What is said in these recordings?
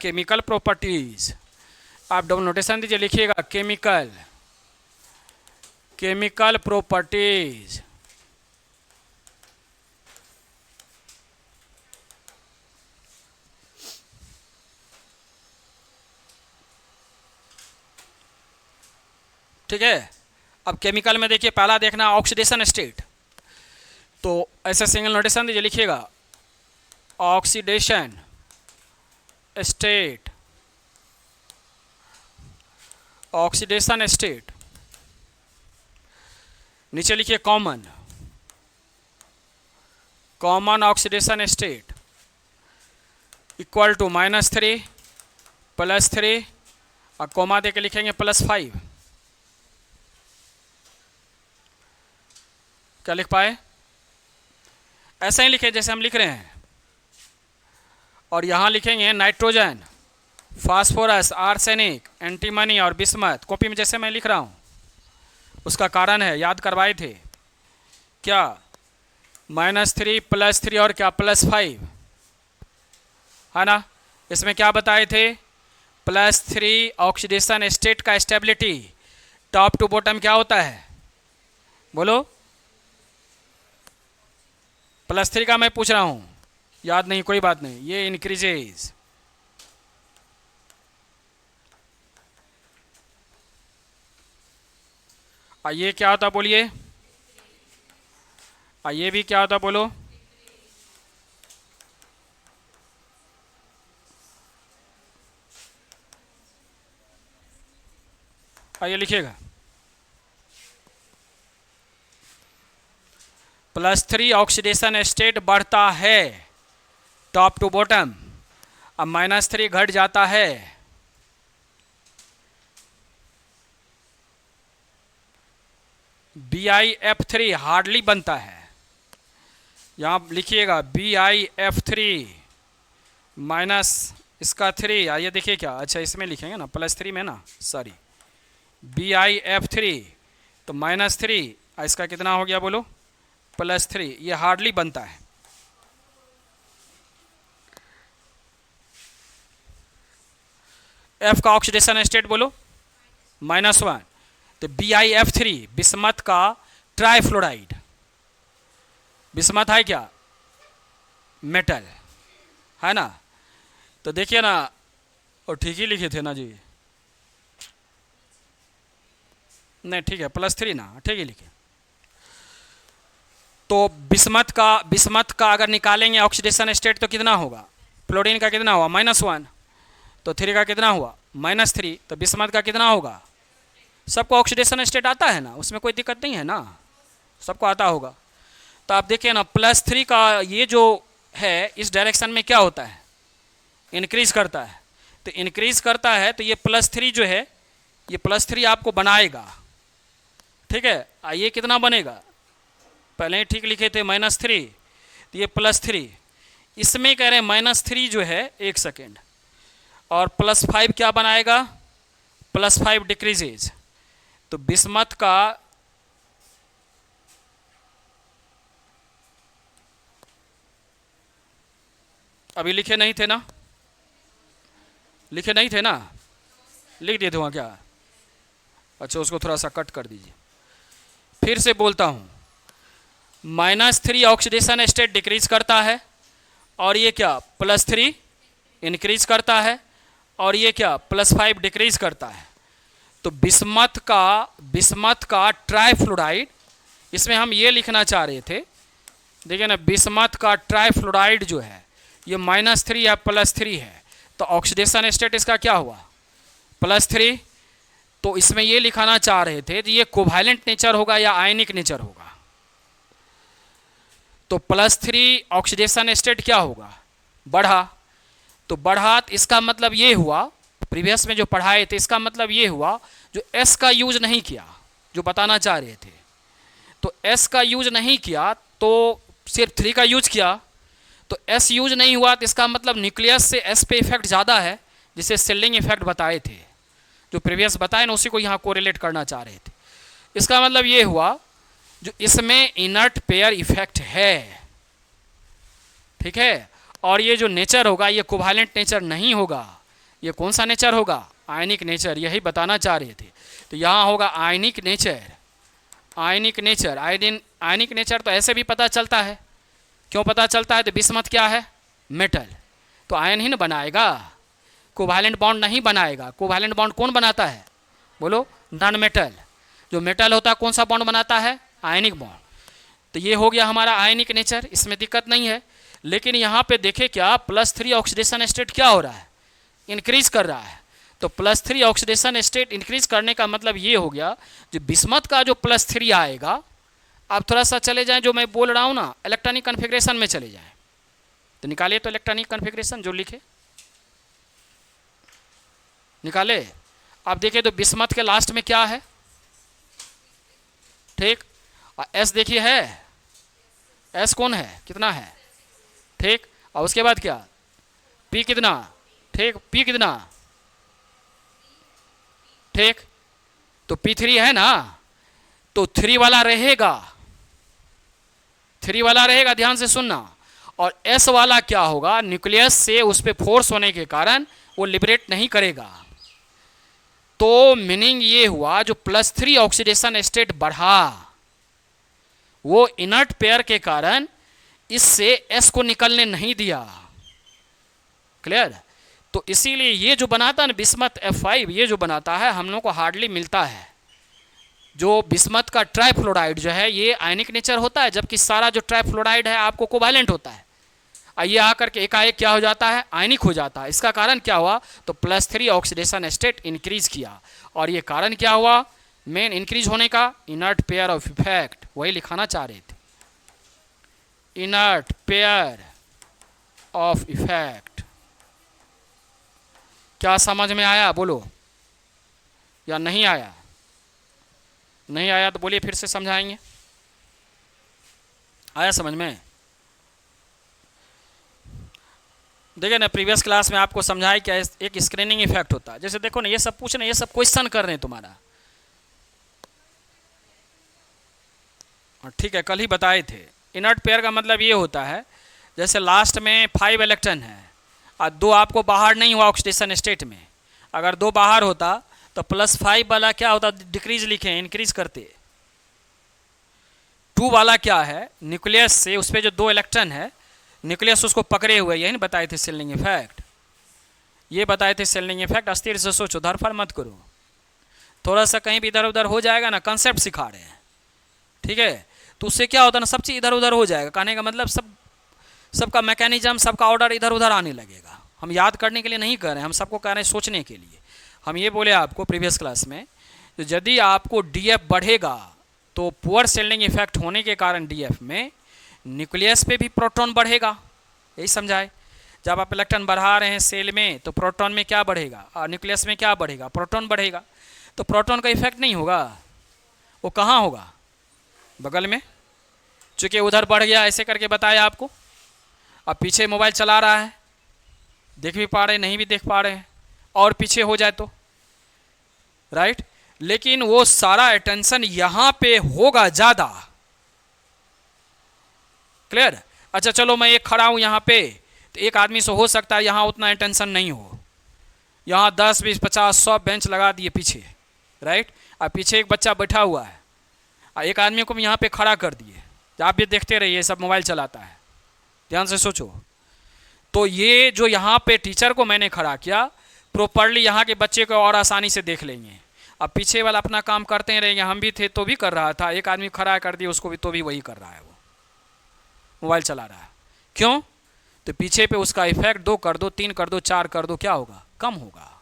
Chemical properties. आप double notation दीजिए, लिखिएगा केमिकल, केमिकल प्रॉपर्टीज। ठीक है। अब केमिकल में देखिए, पहला देखना ऑक्सीडेशन स्टेट, तो ऐसे सिंगल नोटेशन दीजिए, लिखिएगा ऑक्सीडेशन स्टेट, ऑक्सीडेशन स्टेट। नीचे लिखिए common, common oxidation state equal to -3 +3 और कोमा दे के लिखेंगे +5। क्या लिख पाए? ऐसे ही लिखे जैसे हम लिख रहे हैं। और यहाँ लिखेंगे नाइट्रोजन, फास्फोरस, आर्सेनिक, एंटीमनी और बिस्मथ। कॉपी में जैसे मैं लिख रहा हूँ, उसका कारण है, याद करवाए थे क्या, -3 +3 और क्या +5 है ना। इसमें क्या बताए थे, +3 ऑक्सीडेशन स्टेट का स्टेबिलिटी टॉप टू बॉटम क्या होता है, बोलो। +3 का मैं पूछ रहा हूं, याद नहीं, कोई बात नहीं, ये इंक्रीजेज। ये क्या होता बोलिए, ये भी क्या होता बोलो। ये लिखिएगा +3 ऑक्सीडेशन स्टेट बढ़ता है टॉप टू बॉटम, अब -3 घट जाता है। BiF3 हार्डली बनता है, यहां लिखिएगा BiF3 माइनस इसका 3, आइए देखिए क्या, अच्छा इसमें लिखेंगे ना +3 में ना, सॉरी, BiF3 तो -3, इसका कितना हो गया बोलो, +3, ये हार्डली बनता है। F का ऑक्सीडेशन स्टेट बोलो -1, तो BiF3 बिस्मथ का ट्राइफ्लोराइड, बिस्मथ है क्या, मेटल है ना। तो देखिए ना, और ठीक ही लिखे थे ना जी, नहीं ठीक है +3 ना, ठीक ही लिखे। तो बिस्मथ का अगर निकालेंगे ऑक्सीडेशन स्टेट तो कितना होगा, फ्लोरीन का कितना हुआ -1, तो 3 का कितना हुआ -3, तो बिस्मथ का कितना होगा। सबको ऑक्सीडेशन स्टेट आता है ना, उसमें कोई दिक्कत नहीं है ना, सबको आता होगा। तो आप देखिए ना, +3 का ये जो है इस डायरेक्शन में क्या होता है, इंक्रीज करता है। तो इंक्रीज करता है तो ये +3 जो है, ये +3 आपको बनाएगा, ठीक है। ये कितना बनेगा, पहले ही ठीक लिखे थे -3, तो ये +3, इसमें कह रहे हैं -3 जो है, 1 सेकेंड, और +5 क्या बनाएगा, +5 डिक्रीजेज। तो बिस्मथ का अभी लिखे नहीं थे ना, लिखे नहीं थे ना, लिख दिए थे वहाँ क्या, अच्छा उसको थोड़ा सा कट कर दीजिए। फिर से बोलता हूँ, -3 ऑक्सीडेशन स्टेट डिक्रीज करता है, और ये क्या +3 इंक्रीज करता है, और ये क्या +5 डिक्रीज करता है। तो बिस्मथ का ट्राइफ्लोराइड, इसमें हम ये लिखना चाह रहे थे, देखिए ना, बिस्मथ का ट्राइफ्लोराइड जो है ये -3 या +3 है, तो ऑक्सीडेशन स्टेट इसका क्या हुआ, +3। तो इसमें ये लिखाना चाह रहे थे कि ये कोवैलेंट नेचर होगा या आयनिक नेचर होगा। तो +3 ऑक्सीडेशन स्टेट क्या होगा, बढ़ा, तो बढ़ा, इसका मतलब ये हुआ, प्रीवियस में जो पढ़ाए थे इसका मतलब ये हुआ, जो S का यूज नहीं किया, जो बताना चाह रहे थे, तो S का यूज नहीं किया, तो सिर्फ 3 का यूज किया, तो S यूज नहीं हुआ, तो इसका मतलब न्यूक्लियस से S पे इफेक्ट ज़्यादा है, जिसे सेलिंग इफेक्ट बताए थे, जो प्रीवियस बताए ना, उसी को यहाँ कोरिलेट करना चाह रहे थे। इसका मतलब ये हुआ, जो इसमें इनर्ट पेयर इफेक्ट है, ठीक है, और ये जो नेचर होगा ये कोवैलेंट नेचर नहीं होगा, ये कौन सा नेचर होगा? आयनिक नेचर, यही बताना चाह रहे थे। तो यहाँ होगा आयनिक नेचर। आयनिक नेचर, आयनिक नेचर तो ऐसे भी पता चलता है। क्यों पता चलता है? तो बिस्मथ क्या है? मेटल, तो आयन ही न बनाएगा, कोवैलेंट बॉन्ड नहीं बनाएगा। कोवैलेंट बॉन्ड कौन बनाता है? बोलो, नॉन मेटल। जो मेटल होता है कौन सा बॉन्ड बनाता है? Ionic bond. तो ये हो गया हमारा आयनिक नेचर, इसमें दिक्कत नहीं है। लेकिन यहाँ पे देखे क्या, +3 ऑक्सीडेशन स्टेट क्या हो रहा है? इंक्रीज कर रहा है। तो +3 ऑक्सीडेशन स्टेट इंक्रीज करने का मतलब ये हो गया, जो बिस्मथ का जो +3 आएगा, आप थोड़ा सा चले जाएं, जो मैं बोल रहा हूँ ना, इलेक्ट्रॉनिक कन्फिग्रेशन में चले जाएं। तो निकालिए तो इलेक्ट्रॉनिक कन्फिग्रेशन जो लिखे, निकाले। आप देखिए तो बिस्मथ के लास्ट में क्या है? ठीक, और एस देखिए है, एस कौन है? कितना है? ठीक, और उसके बाद क्या? पी कितना? ठीक, पी कितना? ठीक, तो P3 है ना, तो 3 वाला रहेगा, 3 वाला रहेगा, ध्यान से सुनना। और S वाला क्या होगा? न्यूक्लियस से उस पर फोर्स होने के कारण वो लिबरेट नहीं करेगा। तो मीनिंग ये हुआ, जो +3 ऑक्सीडेशन स्टेट बढ़ा, वो इनर्ट पेयर के कारण इससे S को निकलने नहीं दिया। क्लियर? तो इसीलिए ये जो बनाता है ना बिस्मथ F5, ये जो बनाता है हम लोग को हार्डली मिलता है। जो बिस्मथ का ट्राइफ्लोराइड जो है, ये आयनिक नेचर होता है, जबकि सारा जो ट्राइफ्लोराइड है आपको कोवैलेंट होता है। ये आकर के एकाएक क्या हो जाता है? आयनिक हो जाता है। इसका कारण क्या हुआ? तो +3 ऑक्सीडेशन स्टेट इंक्रीज किया। और ये कारण क्या हुआ मेन इंक्रीज होने का? इनर्ट पेयर ऑफ इफेक्ट, वही लिखाना चाह रहे थे, इनर्ट पेयर ऑफ इफेक्ट। क्या समझ में आया? बोलो, या नहीं आया? नहीं आया तो बोलिए, फिर से समझाएंगे। आया समझ में? देखिए ना, प्रीवियस क्लास में आपको समझाया क्या एक स्क्रीनिंग इफेक्ट होता है। जैसे देखो ना, ये सब पूछना, ये सब क्वेश्चन कर रहे हैं तुम्हारा, ठीक है, कल ही बताए थे। इनर्ट पेयर का मतलब ये होता है, जैसे लास्ट में 5 इलेक्ट्रॉन है और 2 आपको बाहर नहीं हुआ ऑक्सीडेशन स्टेट में। अगर 2 बाहर होता तो +5 वाला क्या होता? डिक्रीज लिखे, इंक्रीज करते। 2 वाला क्या है? न्यूक्लियस से उस पर जो 2 इलेक्ट्रॉन है, न्यूक्लियस उसको पकड़े हुए, यही ना बताए थे सेलिंग इफेक्ट। ये बताए थे सेलिंग इफेक्ट। अस्थिर से सोचो, धरफड़ मत करो, थोड़ा सा कहीं भी इधर उधर हो जाएगा ना, कंसेप्ट सिखा रहे हैं, ठीक है? तो उससे क्या होता है ना, सब चीज़ इधर उधर हो जाएगा। कहने का मतलब सबका मैकेनिज्म, सबका ऑर्डर इधर उधर आने लगेगा। हम याद करने के लिए नहीं कर रहे हैं, हम सबको कह रहे हैं सोचने के लिए। हम ये बोले आपको प्रीवियस क्लास में, तो यदि आपको DF बढ़ेगा तो पुअर सेलिंग इफेक्ट होने के कारण DF में न्यूक्लियस पे भी प्रोटॉन बढ़ेगा, यही समझाए। जब आप इलेक्ट्रॉन बढ़ा रहे हैं सेल में, तो प्रोटॉन में क्या बढ़ेगा और न्यूक्लियस में क्या बढ़ेगा? प्रोटॉन बढ़ेगा। तो प्रोटॉन का इफेक्ट नहीं होगा, वो कहाँ होगा? बगल में। चूँकि उधर बढ़ गया, ऐसे करके बताया आपको। अब पीछे मोबाइल चला रहा है, देख भी पा रहे, नहीं भी देख पा रहे हैं, और पीछे हो जाए तो, राइट? लेकिन वो सारा अटेंशन यहाँ पे होगा ज़्यादा। क्लियर? अच्छा चलो, मैं एक खड़ा हूँ यहाँ पे, तो एक आदमी से हो सकता है यहाँ उतना अटेंशन नहीं हो। यहाँ 10, 20, 50, 100 बेंच लगा दिए पीछे, राइट? और पीछे एक बच्चा बैठा हुआ है, और एक आदमी को यहाँ पे खड़ा कर दिए। आप भी देखते रहिए, सब मोबाइल चलाता है, ध्यान से सोचो। तो ये जो यहाँ पे टीचर को मैंने खड़ा किया, प्रॉपरली यहाँ के बच्चे को और आसानी से देख लेंगे। अब पीछे वाला अपना काम करते रहेंगे। हम भी थे तो भी कर रहा था, एक आदमी खड़ा कर दिया उसको भी, तो भी वही कर रहा है, वो मोबाइल चला रहा है। क्यों? तो पीछे पे उसका इफेक्ट 2 कर दो, 3 कर दो, 4 कर दो, क्या होगा? कम होगा।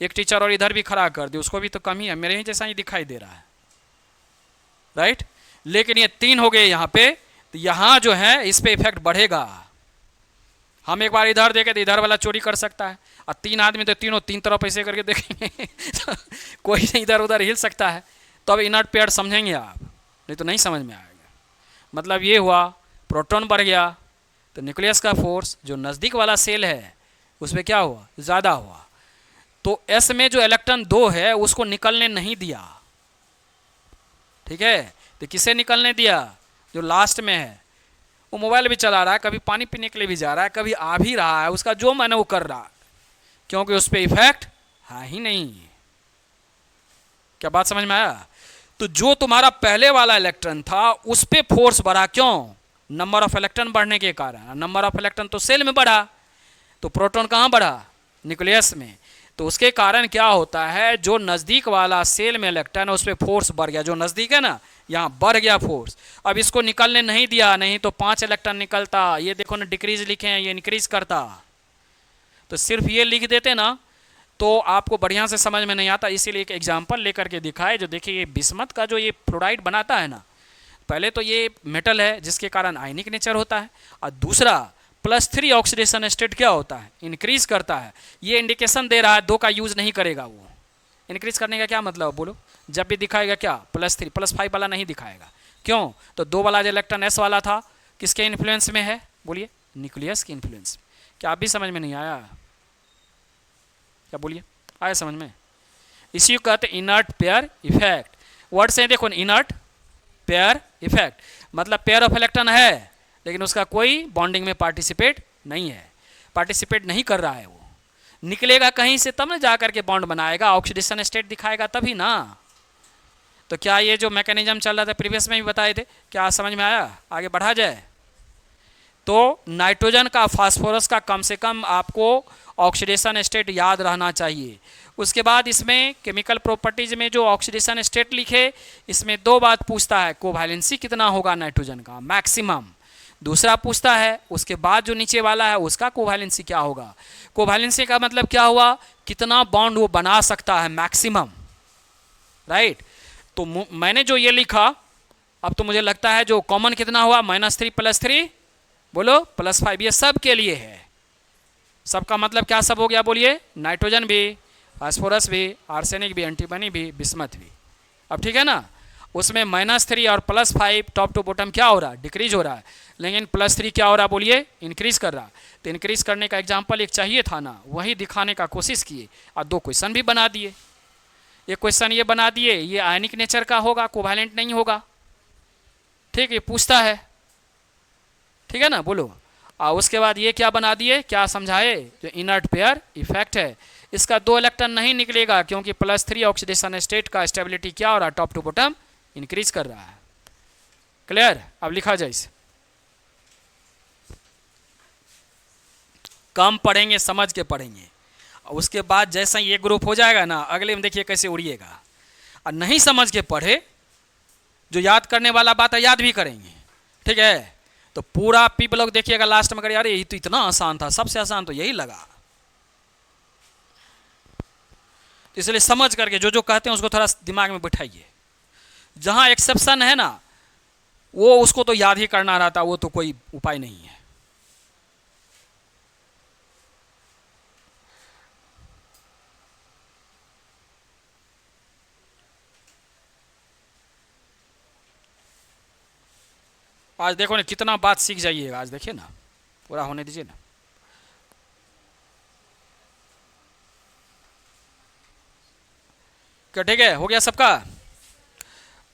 एक टीचर और इधर भी खड़ा कर दे, उसको भी तो कम ही है, मेरे ही जैसा ही दिखाई दे रहा है, राइट? लेकिन ये 3 हो गए यहाँ पे, तो यहाँ जो है इस पे इफेक्ट बढ़ेगा। हम एक बार इधर देखें तो इधर वाला चोरी कर सकता है, और 3 आदमी तो तीनों 3 तरफ ऐसे करके देखेंगे कोई नहीं इधर उधर हिल सकता है। तो अब इनर्ट पेयर समझेंगे आप, नहीं तो नहीं समझ में आएगा। मतलब ये हुआ, प्रोटॉन बढ़ गया तो न्यूक्लियस का फोर्स जो नज़दीक वाला सेल है उस पर क्या हुआ? ज़्यादा हुआ। तो S में जो इलेक्ट्रॉन 2 है उसको निकलने नहीं दिया, ठीक है? तो किसे निकलने दिया? जो लास्ट में है। वो मोबाइल भी चला रहा है, कभी पानी पीने के लिए भी जा रहा है, कभी आ भी रहा है, उसका जो मन है वो कर रहा है, क्योंकि उस पर इफेक्ट है ही नहीं। क्या बात समझ में आया? तो जो तुम्हारा पहले वाला इलेक्ट्रॉन था उस पे फोर्स बढ़ा, क्यों? नंबर ऑफ इलेक्ट्रॉन बढ़ने के कारण। नंबर ऑफ इलेक्ट्रॉन तो सेल में बढ़ा, तो प्रोटॉन कहाँ बढ़ा? न्यूक्लियस में। तो उसके कारण क्या होता है, जो नज़दीक वाला सेल में इलेक्ट्रॉन है उस पर फोर्स बढ़ गया, जो नज़दीक है ना यहाँ बढ़ गया फोर्स। अब इसको निकलने नहीं दिया, नहीं तो 5 इलेक्ट्रॉन निकलता। ये देखो ना डिक्रीज लिखे हैं, ये इंक्रीज करता। तो सिर्फ ये लिख देते ना तो आपको बढ़िया से समझ में नहीं आता, इसीलिए एक एग्जाम्पल लेकर के दिखाए। जो देखिए ये बिस्मथ का जो ये फ्लोराइड बनाता है ना, पहले तो ये मेटल है जिसके कारण आयनिक नेचर होता है, और दूसरा +3 ऑक्सीडेशन स्टेट क्या होता है? इंक्रीज करता है। ये इंडिकेशन दे रहा है 2 का यूज नहीं करेगा वो। इंक्रीज करने का क्या मतलब बोलो? जब भी दिखाएगा क्या? +3, +5 वाला नहीं दिखाएगा। क्यों? तो 2 वाला जो इलेक्ट्रॉन एस वाला था किसके इन्फ्लुएंस में है? बोलिए, न्यूक्लियस के इन्फ्लुएंस। क्या आप भी समझ में नहीं आया? क्या बोलिए, आया समझ में? इसी को कहते हैं इनर्ट पेयर इफेक्ट। वर्ड से देखो, इनर्ट पेयर इफेक्ट मतलब पेयर ऑफ इलेक्ट्रॉन है लेकिन उसका कोई बॉन्डिंग में पार्टिसिपेट नहीं है, पार्टिसिपेट नहीं कर रहा है। वो निकलेगा कहीं से तब ना जा करके बॉन्ड बनाएगा, ऑक्सीडेशन स्टेट दिखाएगा तभी ना। तो क्या ये जो मैकेनिज्म चल रहा था प्रीवियस में भी बताए थे, क्या समझ में आया? आगे बढ़ा जाए तो नाइट्रोजन का, फास्फोरस का कम से कम आपको ऑक्सीडेशन स्टेट याद रहना चाहिए। उसके बाद इसमें केमिकल प्रॉपर्टीज में जो ऑक्सीडेशन स्टेट लिखे, इसमें 2 बात पूछता है, कोवैलेंसी कितना होगा नाइट्रोजन का? मैक्सिमम। दूसरा पूछता है उसके बाद जो नीचे वाला है उसका कोवैलेंसी क्या होगा? कोवैलेंसी का मतलब क्या हुआ? कितना बॉन्ड वो बना सकता है, मैक्सिमम। राइट। तो मैंने जो ये लिखा, अब तो मुझे लगता है जो कॉमन कितना हुआ? -3 + 3 बोलो +5। ये सब के लिए है। सबका मतलब क्या सब हो गया? बोलिए, नाइट्रोजन भी, फास्फोरस भी, आर्सेनिक भी, एंटीमनी भी, बिस्मथ भी। अब ठीक है ना? उसमें -3 और +5 टॉप टू बॉटम क्या हो रहा है? डिक्रीज हो रहा है। लेकिन +3 क्या हो रहा है? बोलिए, इंक्रीज कर रहा है। तो इंक्रीज करने का एग्जाम्पल एक चाहिए था ना, वही दिखाने का कोशिश किए और 2 क्वेश्चन भी बना दिए। एक क्वेश्चन ये बना दिए, ये आयनिक नेचर का होगा, कोवैलेंट नहीं होगा। ठीक, ये पूछता है, ठीक है ना? बोलो। और उसके बाद ये क्या बना दिए, क्या समझाए? जो इनर्ट पेयर इफेक्ट है, इसका 2 इलेक्ट्रॉन नहीं निकलेगा क्योंकि +3 ऑक्सीडेशन स्टेट का स्टेबिलिटी क्या हो रहा है? टॉप टू बॉटम इंक्रीज कर रहा है। क्लियर? अब लिखा जाए इसे। कम पढ़ेंगे, समझ के पढ़ेंगे। उसके बाद जैसा ये ग्रुप हो जाएगा ना, अगले में देखिए कैसे उड़िएगा। और नहीं समझ के पढ़े, जो याद करने वाला बात है याद भी करेंगे। ठीक है? तो पूरा पी ब्लॉक देखिएगा लास्ट में, अरे ये तो इतना आसान था, सबसे आसान तो यही लगा। इसलिए समझ करके जो जो कहते हैं उसको थोड़ा दिमाग में बिठाइए। जहां एक्सेप्शन है ना, वो उसको तो याद ही करना रहता, वो तो कोई उपाय नहीं है। आज देखो ना कितना बात सीख जाइएगा। आज देखिए ना, पूरा होने दीजिए ना। क्या ठीक है? हो गया सबका?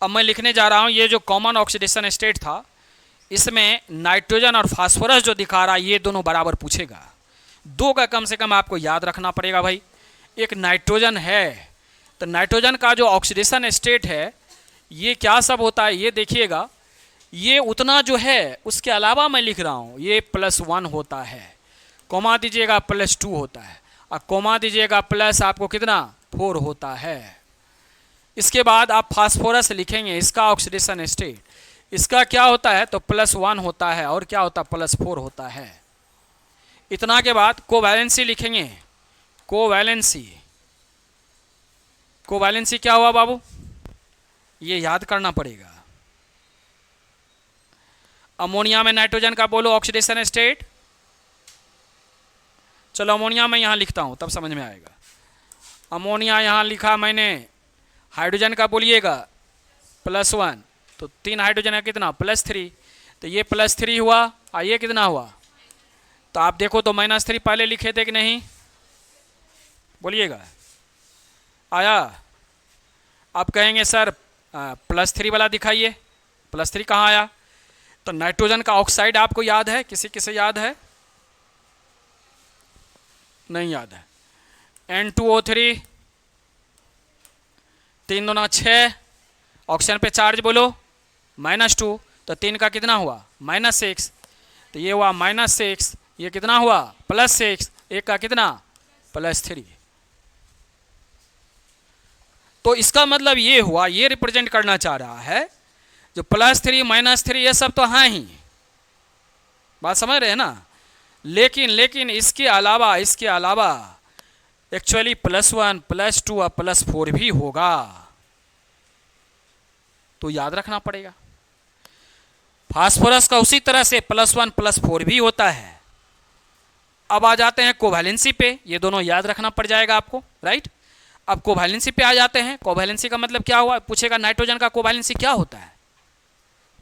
अब मैं लिखने जा रहा हूं, ये जो कॉमन ऑक्सीडेशन स्टेट था, इसमें नाइट्रोजन और फास्फोरस जो दिखा रहा है ये दोनों बराबर पूछेगा। 2 का कम से कम आपको याद रखना पड़ेगा भाई। एक नाइट्रोजन है, तो नाइट्रोजन का जो ऑक्सीडेशन स्टेट है ये क्या सब होता है ये देखिएगा। ये उतना जो है उसके अलावा मैं लिख रहा हूँ, ये +1 होता है, कोमा दीजिएगा +2 होता है, और कोमा दीजिएगा प्लस आपको कितना 4 होता है। इसके बाद आप फास्फोरस लिखेंगे, इसका ऑक्सीडेशन स्टेट, इसका क्या होता है? तो +1 होता है, और क्या होता है? +4 होता है। इतना के बाद कोवैलेंसी लिखेंगे। कोवैलेंसी, कोवैलेंसी क्या हुआ बाबू? ये याद करना पड़ेगा। अमोनिया में नाइट्रोजन का बोलो ऑक्सीडेशन स्टेट। चलो अमोनिया में यहां लिखता हूं तब समझ में आएगा। अमोनिया यहां लिखा मैंने। हाइड्रोजन का बोलिएगा +1, तो 3 हाइड्रोजन है कितना? +3। तो ये +3 हुआ, और ये कितना हुआ? तो आप देखो तो -3 पहले लिखे थे कि नहीं? बोलिएगा, आया? आप कहेंगे सर +3 वाला दिखाइए। +3 कहाँ आया? तो नाइट्रोजन का ऑक्साइड आपको याद है? किसी किसे याद है? नहीं याद है? N2O3, 3 दूना 6, ऑक्सीजन पे चार्ज बोलो -2, तो 3 का कितना हुआ -6, तो ये हुआ -6, ये कितना हुआ +6, एक का कितना +3। तो इसका मतलब ये हुआ, ये रिप्रेजेंट करना चाह रहा है जो +3 -3 ये सब तो हैं ही, बात समझ रहे हैं ना, लेकिन इसके अलावा एक्चुअली +1 +2 और +4 भी होगा, तो याद रखना पड़ेगा। फास्फोरस का उसी तरह से +1 +4 भी होता है। अब आ जाते हैं कोवैलेंसी पे, ये दोनों याद रखना पड़ जाएगा आपको, राइट। अब कोवैलेंसी पे आ जाते हैं। कोवैलेंसी का मतलब क्या हुआ, पूछेगा नाइट्रोजन का कोवैलेंसी क्या होता है,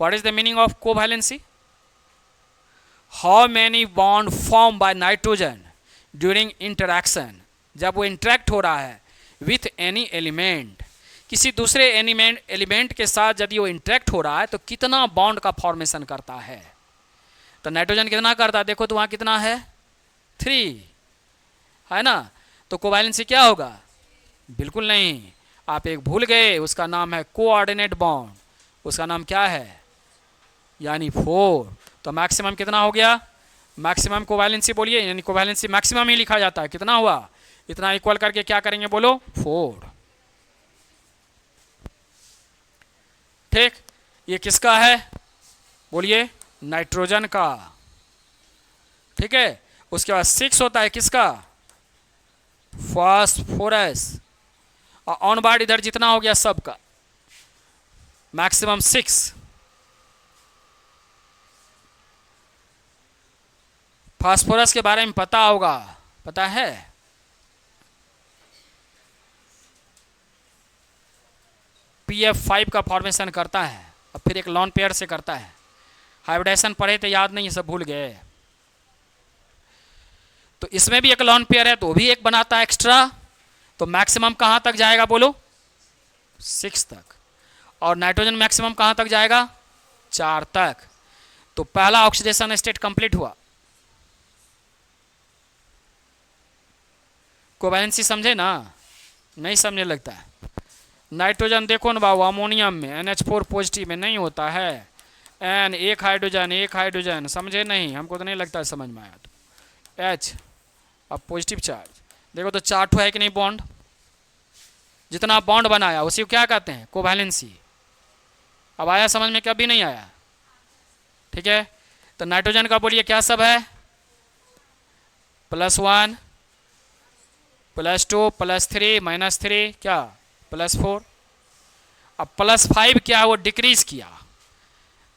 what is the meaning of covalency? How many bond form by nitrogen during interaction, जब वो इंटरेक्ट हो रहा है विथ एनी एलिमेंट, किसी दूसरे एलिमेंट के साथ यदि वो इंटरेक्ट हो रहा है तो कितना बॉन्ड का फॉर्मेशन करता है। तो नाइट्रोजन कितना करता है, देखो तो वहाँ कितना है 3 है ना, तो कोवैलेंसी क्या होगा, बिल्कुल नहीं, आप एक भूल गए, उसका नाम है कोऑर्डिनेट बॉन्ड, उसका नाम क्या है यानी 4। तो मैक्सिमम कितना हो गया, मैक्सिमम कोवैलेंसी बोलिए, यानी कोवैलेंसी मैक्सिमम ही लिखा जाता है, कितना हुआ, इतना इक्वल करके क्या करेंगे बोलो 4। ठीक, ये किसका है बोलिए, नाइट्रोजन का, ठीक है। उसके बाद 6 होता है किसका, फास्फोरस, और ऑन बार्ड इधर जितना हो गया सबका मैक्सिमम 6। फास्फोरस के बारे में पता होगा, पता है, PF5 का फॉर्मेशन करता है और फिर एक लॉन पेयर से करता है। हाइब्रिडेशन पढ़े थे, याद नहीं, सब भूल गए। तो इसमें भी एक लॉन पेयर है, तो भी एक बनाता है एक्स्ट्रा, तो मैक्सिमम कहां तक जाएगा बोलो 6 तक, और नाइट्रोजन मैक्सिमम कहां तक जाएगा 4 तक। तो पहला ऑक्सीडेशन स्टेट कंप्लीट हुआ। कोवैलेंसी समझे ना, नहीं समझने लगता है। नाइट्रोजन देखो ना बाबू, अमोनियम में NH4 पॉजिटिव में नहीं होता है, N एक हाइड्रोजन, समझे नहीं, हमको तो नहीं लगता है समझ में आया। तो H अब पॉजिटिव चार्ज, देखो तो 4 ठो है कि नहीं बॉन्ड, जितना बॉन्ड बनाया उसी को क्या कहते हैं कोवैलेंसी। अब आया समझ में, कभी नहीं आया, ठीक है। तो नाइट्रोजन का बोलिए क्या सब है, +1 +2 +3 -3 क्या +4। अब +5 क्या, वो डिक्रीज किया,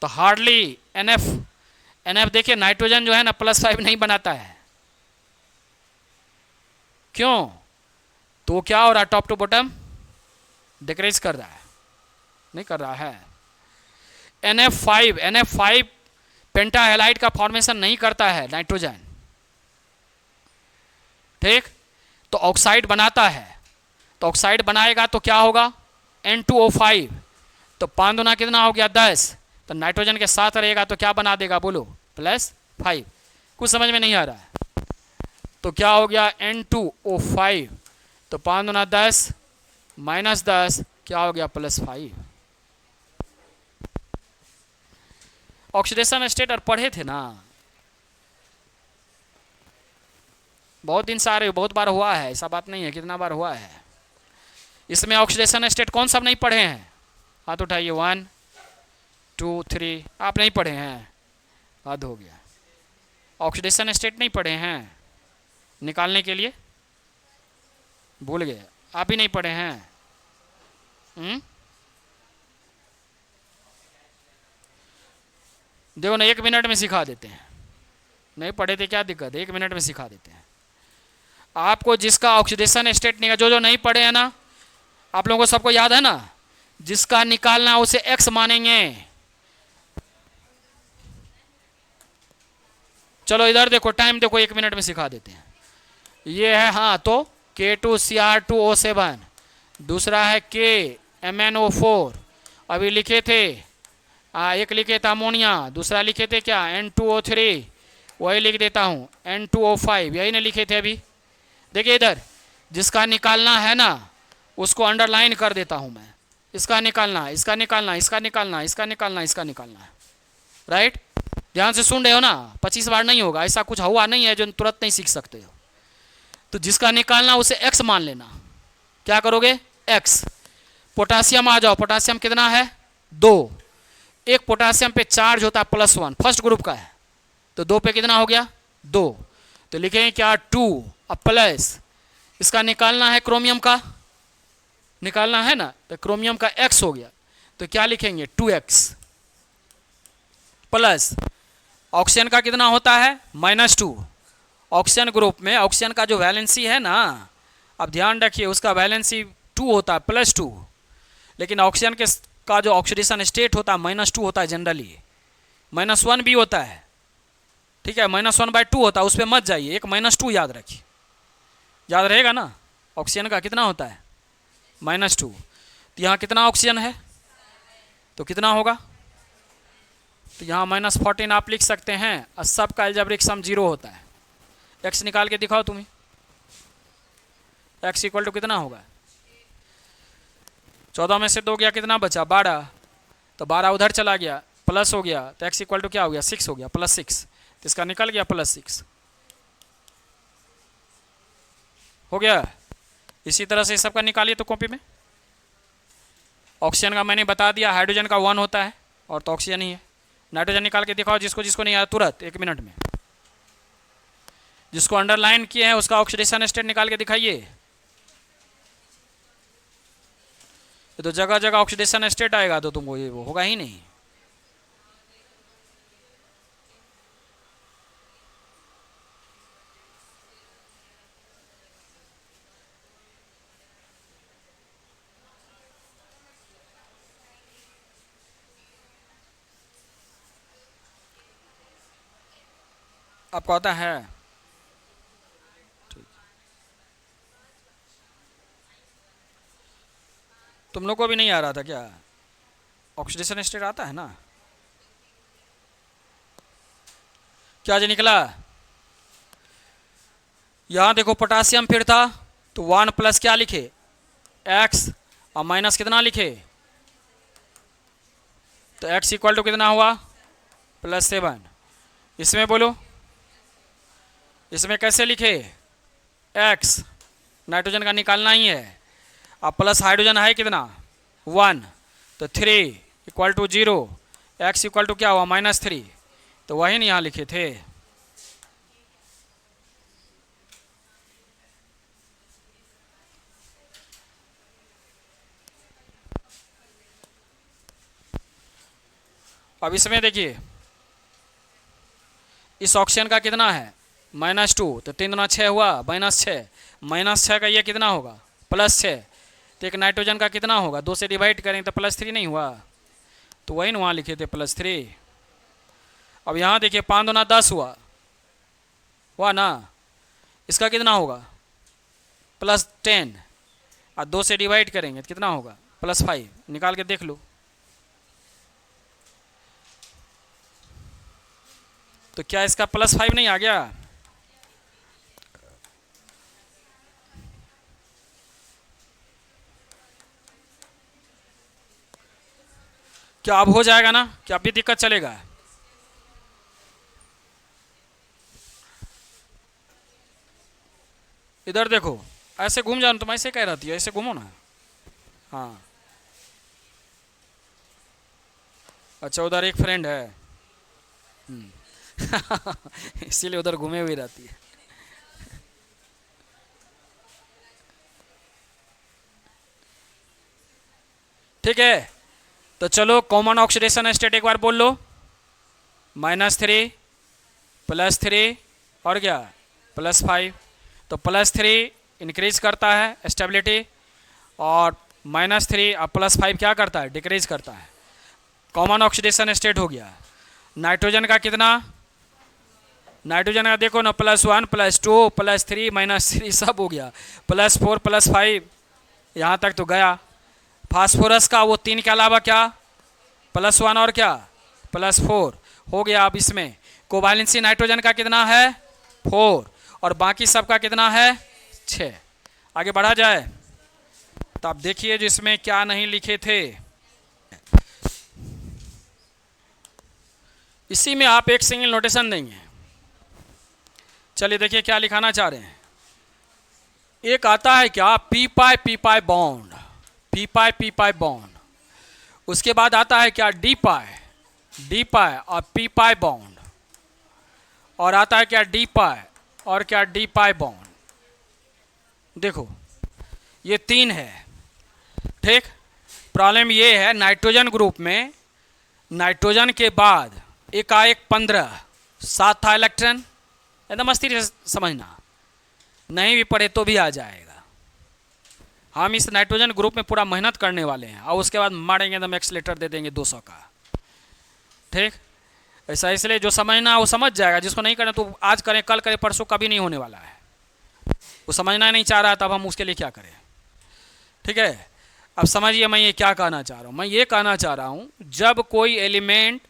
तो हार्डली NF देखिए, नाइट्रोजन जो है ना +5 नहीं बनाता है, क्यों, तो क्या हो रहा है, टॉप टू बॉटम डिक्रीज कर रहा है, नहीं कर रहा है। NF5 पेंटाहेलाइड का फॉर्मेशन नहीं करता है नाइट्रोजन, ठीक, तो ऑक्साइड बनाता है, तो ऑक्साइड बनाएगा तो क्या होगा N2O5, तो 5 दूना कितना हो गया 10, तो नाइट्रोजन के साथ रहेगा तो क्या बना देगा बोलो +5। कुछ समझ में नहीं आ रहा है, तो क्या हो गया N2O5, तो 5 दूना 10 -10 क्या हो गया +5। ऑक्सीडेशन स्टेट और पढ़े थे ना, बहुत दिन से आ रहे हो, बहुत बार हुआ है, ऐसा बात नहीं है, कितना बार हुआ है। इसमें ऑक्सीडेशन स्टेट कौन सब नहीं पढ़े हैं, हाथ उठाइए, 1 2 3, आप नहीं पढ़े हैं, हद हो गया, ऑक्सीडेशन स्टेट नहीं पढ़े हैं, निकालने के लिए भूल गए, आप ही नहीं पढ़े हैं। देखो ना, 1 मिनट में सिखा देते हैं, नहीं पढ़े थे क्या दिक्कत है, 1 मिनट में सिखा देते हैं आपको। जिसका ऑक्सीडेशन स्टेट नहीं, जो नहीं पढ़े हैं ना, आप लोगों को सबको याद है ना, जिसका निकालना उसे X मानेंगे। चलो इधर देखो, टाइम देखो, 1 मिनट में सिखा देते हैं। ये है, हाँ, तो K2Cr2O7, दूसरा है KMnO4, अभी लिखे थे, एक लिखे था अमोनिया, दूसरा लिखे थे क्या N2O3, वही लिख देता हूँ N2O5, यही ना लिखे थे अभी। देखिए इधर, जिसका निकालना है ना उसको अंडरलाइन कर देता हूं मैं। इसका निकालना है, इसका निकालना है, इसका निकालना है, इसका निकालना है, इसका निकालना है। राइट, ध्यान से सुन रहे हो ना, 25 बार नहीं होगा, ऐसा कुछ हुआ नहीं है जो तुरंत नहीं सीख सकते हो। तो जिसका निकालना उसे x मान लेना। क्या करोगे, x। पोटासियम आ जाओ, पोटासियम कितना है, 2। एक पोटासियम पे चार्ज होता है +1, फर्स्ट ग्रुप का है, तो 2 पे कितना हो गया, 2। तो लिखेंगे क्या, 2 अब प्लस, इसका निकालना है क्रोमियम का, निकालना है ना, तो क्रोमियम का x हो गया, तो क्या लिखेंगे 2x प्लस ऑक्सीजन का कितना होता है -2। ऑक्सीजन ग्रुप में ऑक्सीजन का जो वैलेंसी है ना, अब ध्यान रखिए उसका वैलेंसी 2 होता है, +2। लेकिन ऑक्सीजन के का जो ऑक्सीडेशन स्टेट होता है -2 होता है जनरली, -1 भी होता है, ठीक है, -1/2 होता है, उस पर मत जाइए, एक -2 याद रखिए, याद रहेगा ना। ऑक्सीजन का कितना होता है, -2। तो यहाँ कितना ऑक्सीजन है, तो कितना होगा, तो यहाँ -14 आप लिख सकते हैं, और सबका अलजेब्रिक सम 0 होता है। x निकाल के दिखाओ तुम्हें, x इक्वल टू कितना होगा, 14 में से 2 गया, कितना बचा, 12। तो 12 उधर चला गया, प्लस हो गया, तो x इक्वल टू क्या हो गया, 6 हो गया, +6। तो इसका निकल गया +6 हो गया। इसी तरह से सबका निकालिए तो कॉपी में। ऑक्सीजन का मैंने बता दिया, हाइड्रोजन का 1 होता है, और तो ऑक्सीजन ही है। नाइट्रोजन निकाल के दिखाओ, जिसको जिसको नहीं आया तुरंत 1 मिनट में। जिसको अंडरलाइन किए हैं उसका ऑक्सीडेशन स्टेट निकाल के दिखाइए। ये तो जगह जगह ऑक्सीडेशन स्टेट आएगा, तो तुमको ये वो होगा ही नहीं। आपको आता है, तुम लोग को भी नहीं आ रहा था क्या, ऑक्सीडेशन स्टेट आता है ना। क्या जो निकला, यहां देखो पोटासियम फिर था, तो 1 प्लस क्या लिखे, x, और माइनस कितना लिखे, तो x इक्वल टू कितना हुआ, +7। इसमें बोलो, इसमें कैसे लिखे, x नाइट्रोजन का निकालना ही है, अब प्लस हाइड्रोजन है कितना, 1, तो 3 equal to 0, x equal to क्या हुआ, -3। तो वही नहीं यहाँ लिखे थे। अब इसमें देखिए, इस ऑक्सीजन का कितना है, -2, तो 3 दूना 6 हुआ, -6, -6 का ये कितना होगा, +6। तो एक नाइट्रोजन का कितना होगा, 2 से डिवाइड करें तो +3 नहीं हुआ, तो वही ना वहाँ लिखे थे +3। अब यहाँ देखिए 5 दूना 10 हुआ ना, इसका कितना होगा, +10, और 2 से डिवाइड करेंगे तो कितना होगा, +5। निकाल के देख लो। तो क्या इसका +5 नहीं आ गया, क्या अब हो जाएगा ना, क्या अब भी दिक्कत चलेगा। इधर देखो, ऐसे घूम जाओ, तुम ऐसे कह रहती है, ऐसे घूमो ना। हाँ, अच्छा उधर एक फ्रेंड है, इसीलिए उधर घूमे हुई रहती है। ठीक है, तो चलो कॉमन ऑक्सीडेशन स्टेट एक बार बोल लो, -3 +3 और क्या, +5। तो +3 इंक्रीज करता है स्टेबिलिटी, और -3 और +5 क्या करता है, डिक्रीज करता है। कॉमन ऑक्सीडेशन स्टेट हो गया। नाइट्रोजन का कितना, नाइट्रोजन का देखो ना, +1 +2 +3 -3 सब हो गया, +4 +5 यहाँ तक तो गया। फास्फोरस का वो 3 के अलावा क्या, +1 और क्या, +4 हो गया। अब इसमें कोवैलेंसी नाइट्रोजन का कितना है, 4, और बाकी सबका कितना है, 6। आगे बढ़ा जाए। तो आप देखिए जिसमें क्या नहीं लिखे थे, इसी में आप एक सिंगल नोटेशन देंगे। चलिए देखिए क्या लिखाना चाह रहे हैं। एक आता है क्या, P pi bond, P pi bond. उसके बाद आता है क्या, डी पाई और पी पाई बॉन्ड। और आता है क्या, डी पाई और क्या, डी पाई बॉन्ड। देखो ये 3 है, ठीक। प्रॉब्लम ये है नाइट्रोजन ग्रुप में, नाइट्रोजन के बाद एकाएक 15 7 था इलेक्ट्रॉन। एकदम मस्ती से समझना, नहीं भी पढ़े तो भी आ जाएगा। हम इस नाइट्रोजन ग्रुप में पूरा मेहनत करने वाले हैं और उसके बाद मारेंगे एकदम एक्सीलेटर दे देंगे 200 का, ठीक। ऐसा इसलिए जो समझना वो समझ जाएगा, जिसको नहीं करना तो आज करें कल करें परसों कभी नहीं होने वाला है। वो समझना नहीं चाह रहा तब हम उसके लिए क्या करें, ठीक है। अब समझिए मैं ये क्या कहना चाह रहा हूँ। मैं ये कहना चाह रहा हूँ जब कोई एलिमेंट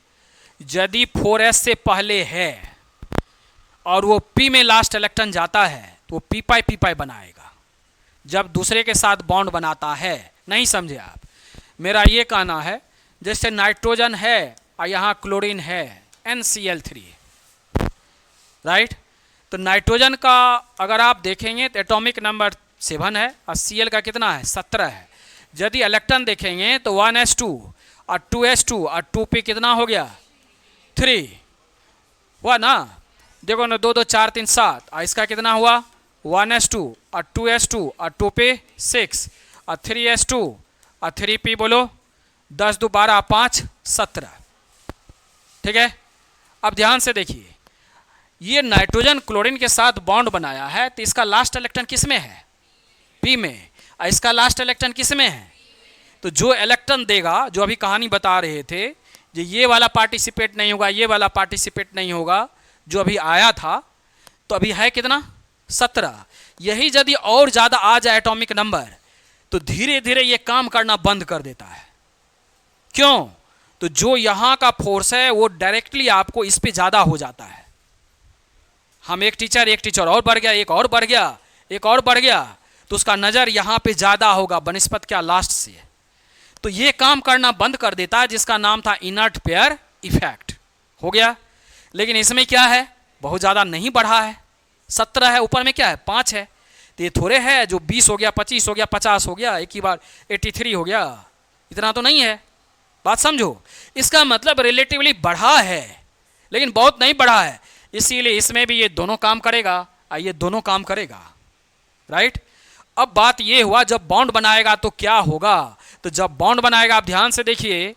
यदि 4s से पहले है और वो p में लास्ट इलेक्ट्रॉन जाता है तो वो पी पाई बनाएगा जब दूसरे के साथ बॉन्ड बनाता है। नहीं समझे आप? मेरा ये कहना है जैसे नाइट्रोजन है और यहाँ क्लोरीन है NCl3, राइट। तो नाइट्रोजन का अगर आप देखेंगे तो एटॉमिक नंबर 7 है और Cl का कितना है, 17 है। यदि इलेक्ट्रॉन देखेंगे तो 1s2 और 2s2 और 2p कितना हो गया, 3 हुआ ना। देखो ना, 2 2 4 3 7 और इसका कितना हुआ, 1s2 और 2s2 और 2p 6 और 3s2 और 3p बोलो 10 2 12 5 17, ठीक है। अब ध्यान से देखिए, ये नाइट्रोजन क्लोरीन के साथ बॉन्ड बनाया है तो इसका लास्ट इलेक्ट्रॉन किस में है, p में, और इसका लास्ट इलेक्ट्रॉन किस में है। तो जो इलेक्ट्रॉन देगा, जो अभी कहानी बता रहे थे, ये वाला पार्टिसिपेट नहीं होगा, ये वाला पार्टिसिपेट नहीं होगा, जो अभी आया था, तो अभी है कितना, 17। यही यदि और ज़्यादा आ जाए एटॉमिक नंबर तो धीरे धीरे ये काम करना बंद कर देता है। क्यों? तो जो यहाँ का फोर्स है वो डायरेक्टली आपको इस पे ज़्यादा हो जाता है। हम एक टीचर और बढ़ गया, एक और बढ़ गया, एक और बढ़ गया, तो उसका नज़र यहाँ पे ज़्यादा होगा बनिस्पत क्या लास्ट से। तो ये काम करना बंद कर देता है, जिसका नाम था इनर्ट पेयर इफेक्ट, हो गया। लेकिन इसमें क्या है, बहुत ज़्यादा नहीं बढ़ा है, 17 है, ऊपर में क्या है 5 है। तो ये थोड़े है जो 20 हो गया, 25 हो गया, 50 हो गया, एक ही बार 83 हो गया, इतना तो नहीं है। बात समझो, इसका मतलब रिलेटिवली बढ़ा है लेकिन बहुत नहीं बढ़ा है। इसीलिए इसमें भी ये दोनों काम करेगा और ये दोनों काम करेगा, राइट। अब बात ये हुआ जब बॉन्ड बनाएगा तो क्या होगा। तो जब बॉन्ड बनाएगा, आप ध्यान से देखिए,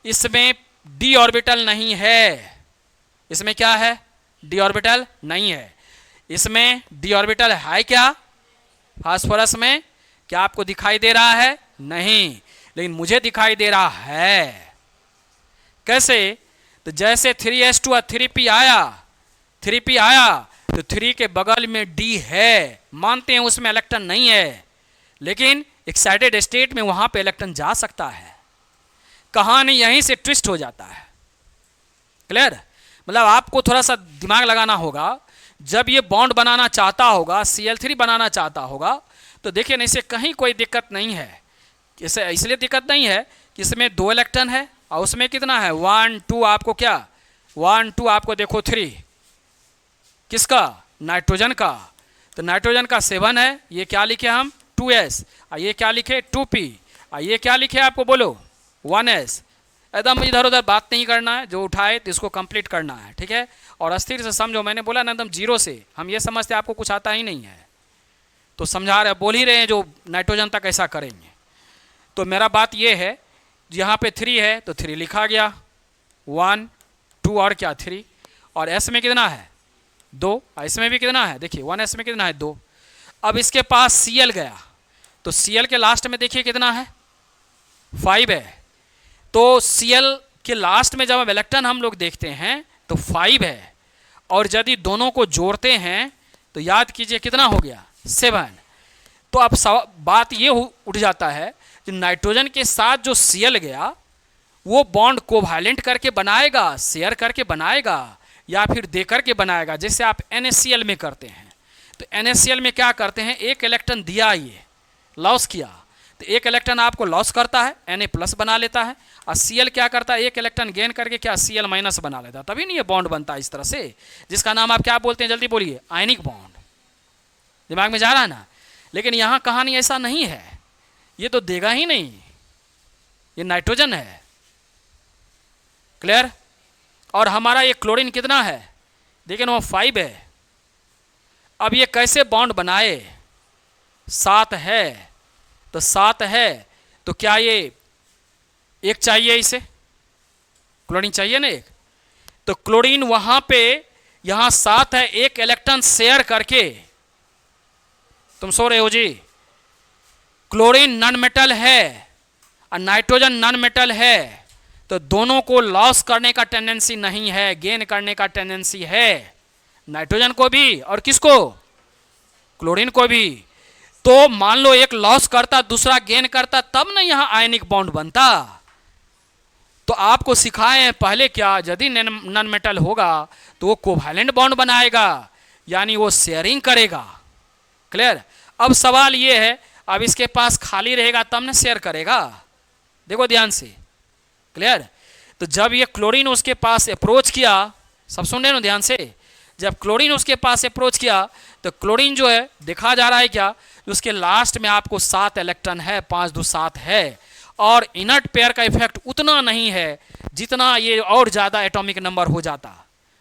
इसमें डी ऑर्बिटल नहीं है। इसमें क्या है, डी ऑर्बिटल नहीं है। इसमें डी ऑर्बिटल है क्या, फास्फोरस में? क्या आपको दिखाई दे रहा है? नहीं, लेकिन मुझे दिखाई दे रहा है। कैसे? तो जैसे 3s2 और 3p आया, 3p आया तो 3 के बगल में d है, मानते हैं उसमें इलेक्ट्रॉन नहीं है, लेकिन एक्साइटेड स्टेट में वहां पे इलेक्ट्रॉन जा सकता है। कहानी यहीं से ट्विस्ट हो जाता है। क्लियर? मतलब आपको थोड़ा सा दिमाग लगाना होगा। जब ये बॉन्ड बनाना चाहता होगा, Cl3 बनाना चाहता होगा, तो देखिए इसे कहीं कोई दिक्कत नहीं है। इसे इसलिए दिक्कत नहीं है कि इसमें 2 इलेक्ट्रॉन है और उसमें कितना है 1 2, आपको क्या 1 2 आपको देखो 3, किसका, नाइट्रोजन का। तो नाइट्रोजन का 7 है, ये क्या लिखे हम 2s, और ये क्या लिखे 2p, और ये क्या लिखे आपको बोलो 1s। एकदम इधर उधर बात नहीं करना है, जो उठाए तो इसको कंप्लीट करना है, ठीक है। और अस्थिर से समझो, मैंने बोला ना एकदम जीरो से। हम ये समझते आपको कुछ आता ही नहीं है तो समझा रहे, बोल ही रहे हैं जो नाइट्रोजन तक ऐसा करेंगे। तो मेरा बात ये है, यहाँ पे 3 है तो 3 लिखा गया, 1 2 और क्या 3, और s में कितना है 2, इसमें भी कितना है देखिए 1s में कितना है 2। अब इसके पास Cl गया तो Cl के लास्ट में देखिए कितना है 5 है। तो Cl के लास्ट में जब इलेक्ट्रॉन हम लोग देखते हैं तो 5 है, और यदि दोनों को जोड़ते हैं तो याद कीजिए कितना हो गया 7। तो अब बात ये उठ जाता है कि नाइट्रोजन के साथ जो Cl गया वो बॉन्ड कोवैलेंट करके बनाएगा, शेयर करके बनाएगा, या फिर दे करके बनाएगा, जैसे आप NaCl में करते हैं। तो NaCl में क्या करते हैं, एक इलेक्ट्रॉन दिया, ये लॉस किया, तो एक इलेक्ट्रॉन आपको लॉस करता है, Na+ बना लेता है, और Cl क्या करता है, एक इलेक्ट्रॉन गेन करके क्या Cl- बना लेता है, तभी नहीं ये बॉन्ड बनता है इस तरह से, जिसका नाम आप क्या बोलते हैं, जल्दी बोलिए, आयनिक बॉन्ड। दिमाग में जा रहा है ना। लेकिन यहाँ कहानी ऐसा नहीं है, ये तो देगा ही नहीं, ये नाइट्रोजन है। क्लियर। और हमारा ये क्लोरीन कितना है, देखिए वो 5 है। अब ये कैसे बॉन्ड बनाए, 7 है, तो 7 है तो क्या ये एक चाहिए, इसे क्लोरीन चाहिए ना एक, तो क्लोरीन वहां पे, यहां 7 है, एक इलेक्ट्रॉन शेयर करके, तुम सो रहे हो जी, क्लोरीन नॉन मेटल है और नाइट्रोजन नॉन मेटल है, तो दोनों को लॉस करने का टेंडेंसी नहीं है, गेन करने का टेंडेंसी है, नाइट्रोजन को भी और किसको, क्लोरीन को भी। तो मान लो एक लॉस करता दूसरा गेन करता, तब ना यहां आयनिक बॉन्ड बनता। तो आपको सिखाए हैं पहले क्या, यदि नॉन मेटल होगा तो वो कोवैलेंट बॉन्ड बनाएगा, यानी वो शेयरिंग करेगा। क्लियर। अब सवाल ये है, अब इसके पास खाली रहेगा तब ना शेयर करेगा, देखो ध्यान से। क्लियर। तो जब ये क्लोरीन उसके पास अप्रोच किया, सब सुन रहे हो ध्यान से, जब क्लोरीन उसके पास अप्रोच किया तो क्लोरीन जो है, देखा जा रहा है क्या, उसके लास्ट में आपको 7 इलेक्ट्रॉन है, 5 2 7 है, और इनर्ट पेयर का इफेक्ट उतना नहीं है जितना ये और ज्यादा एटॉमिक नंबर हो जाता।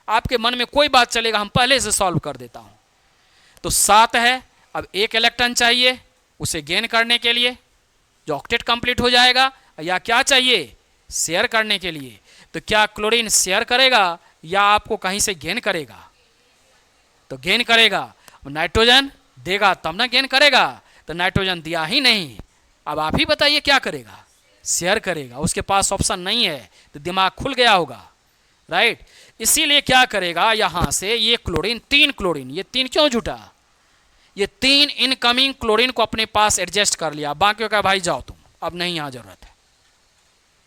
आपके मन में कोई बात चलेगा, हम पहले से सॉल्व कर देता हूं। तो 7 है, अब एक इलेक्ट्रॉन चाहिए उसे गेन करने के लिए, जो ऑक्टेट कंप्लीट हो जाएगा, या क्या चाहिए, शेयर करने के लिए। तो क्या क्लोरीन शेयर करेगा या आपको कहीं से गेन करेगा, तो गेन करेगा। नाइट्रोजन देगा तब ना गेन करेगा, तो नाइट्रोजन दिया ही नहीं, अब आप ही बताइए क्या करेगा, शेयर करेगा। उसके पास ऑप्शन नहीं है, तो दिमाग खुल गया होगा, राइट। इसीलिए क्या करेगा, यहां से ये क्लोरीन, 3 क्लोरीन, ये 3 क्यों जुटा, ये 3 इनकमिंग क्लोरीन को अपने पास एडजस्ट कर लिया, बाकियों का भाई जाओ तुम, अब नहीं यहां जरूरत है।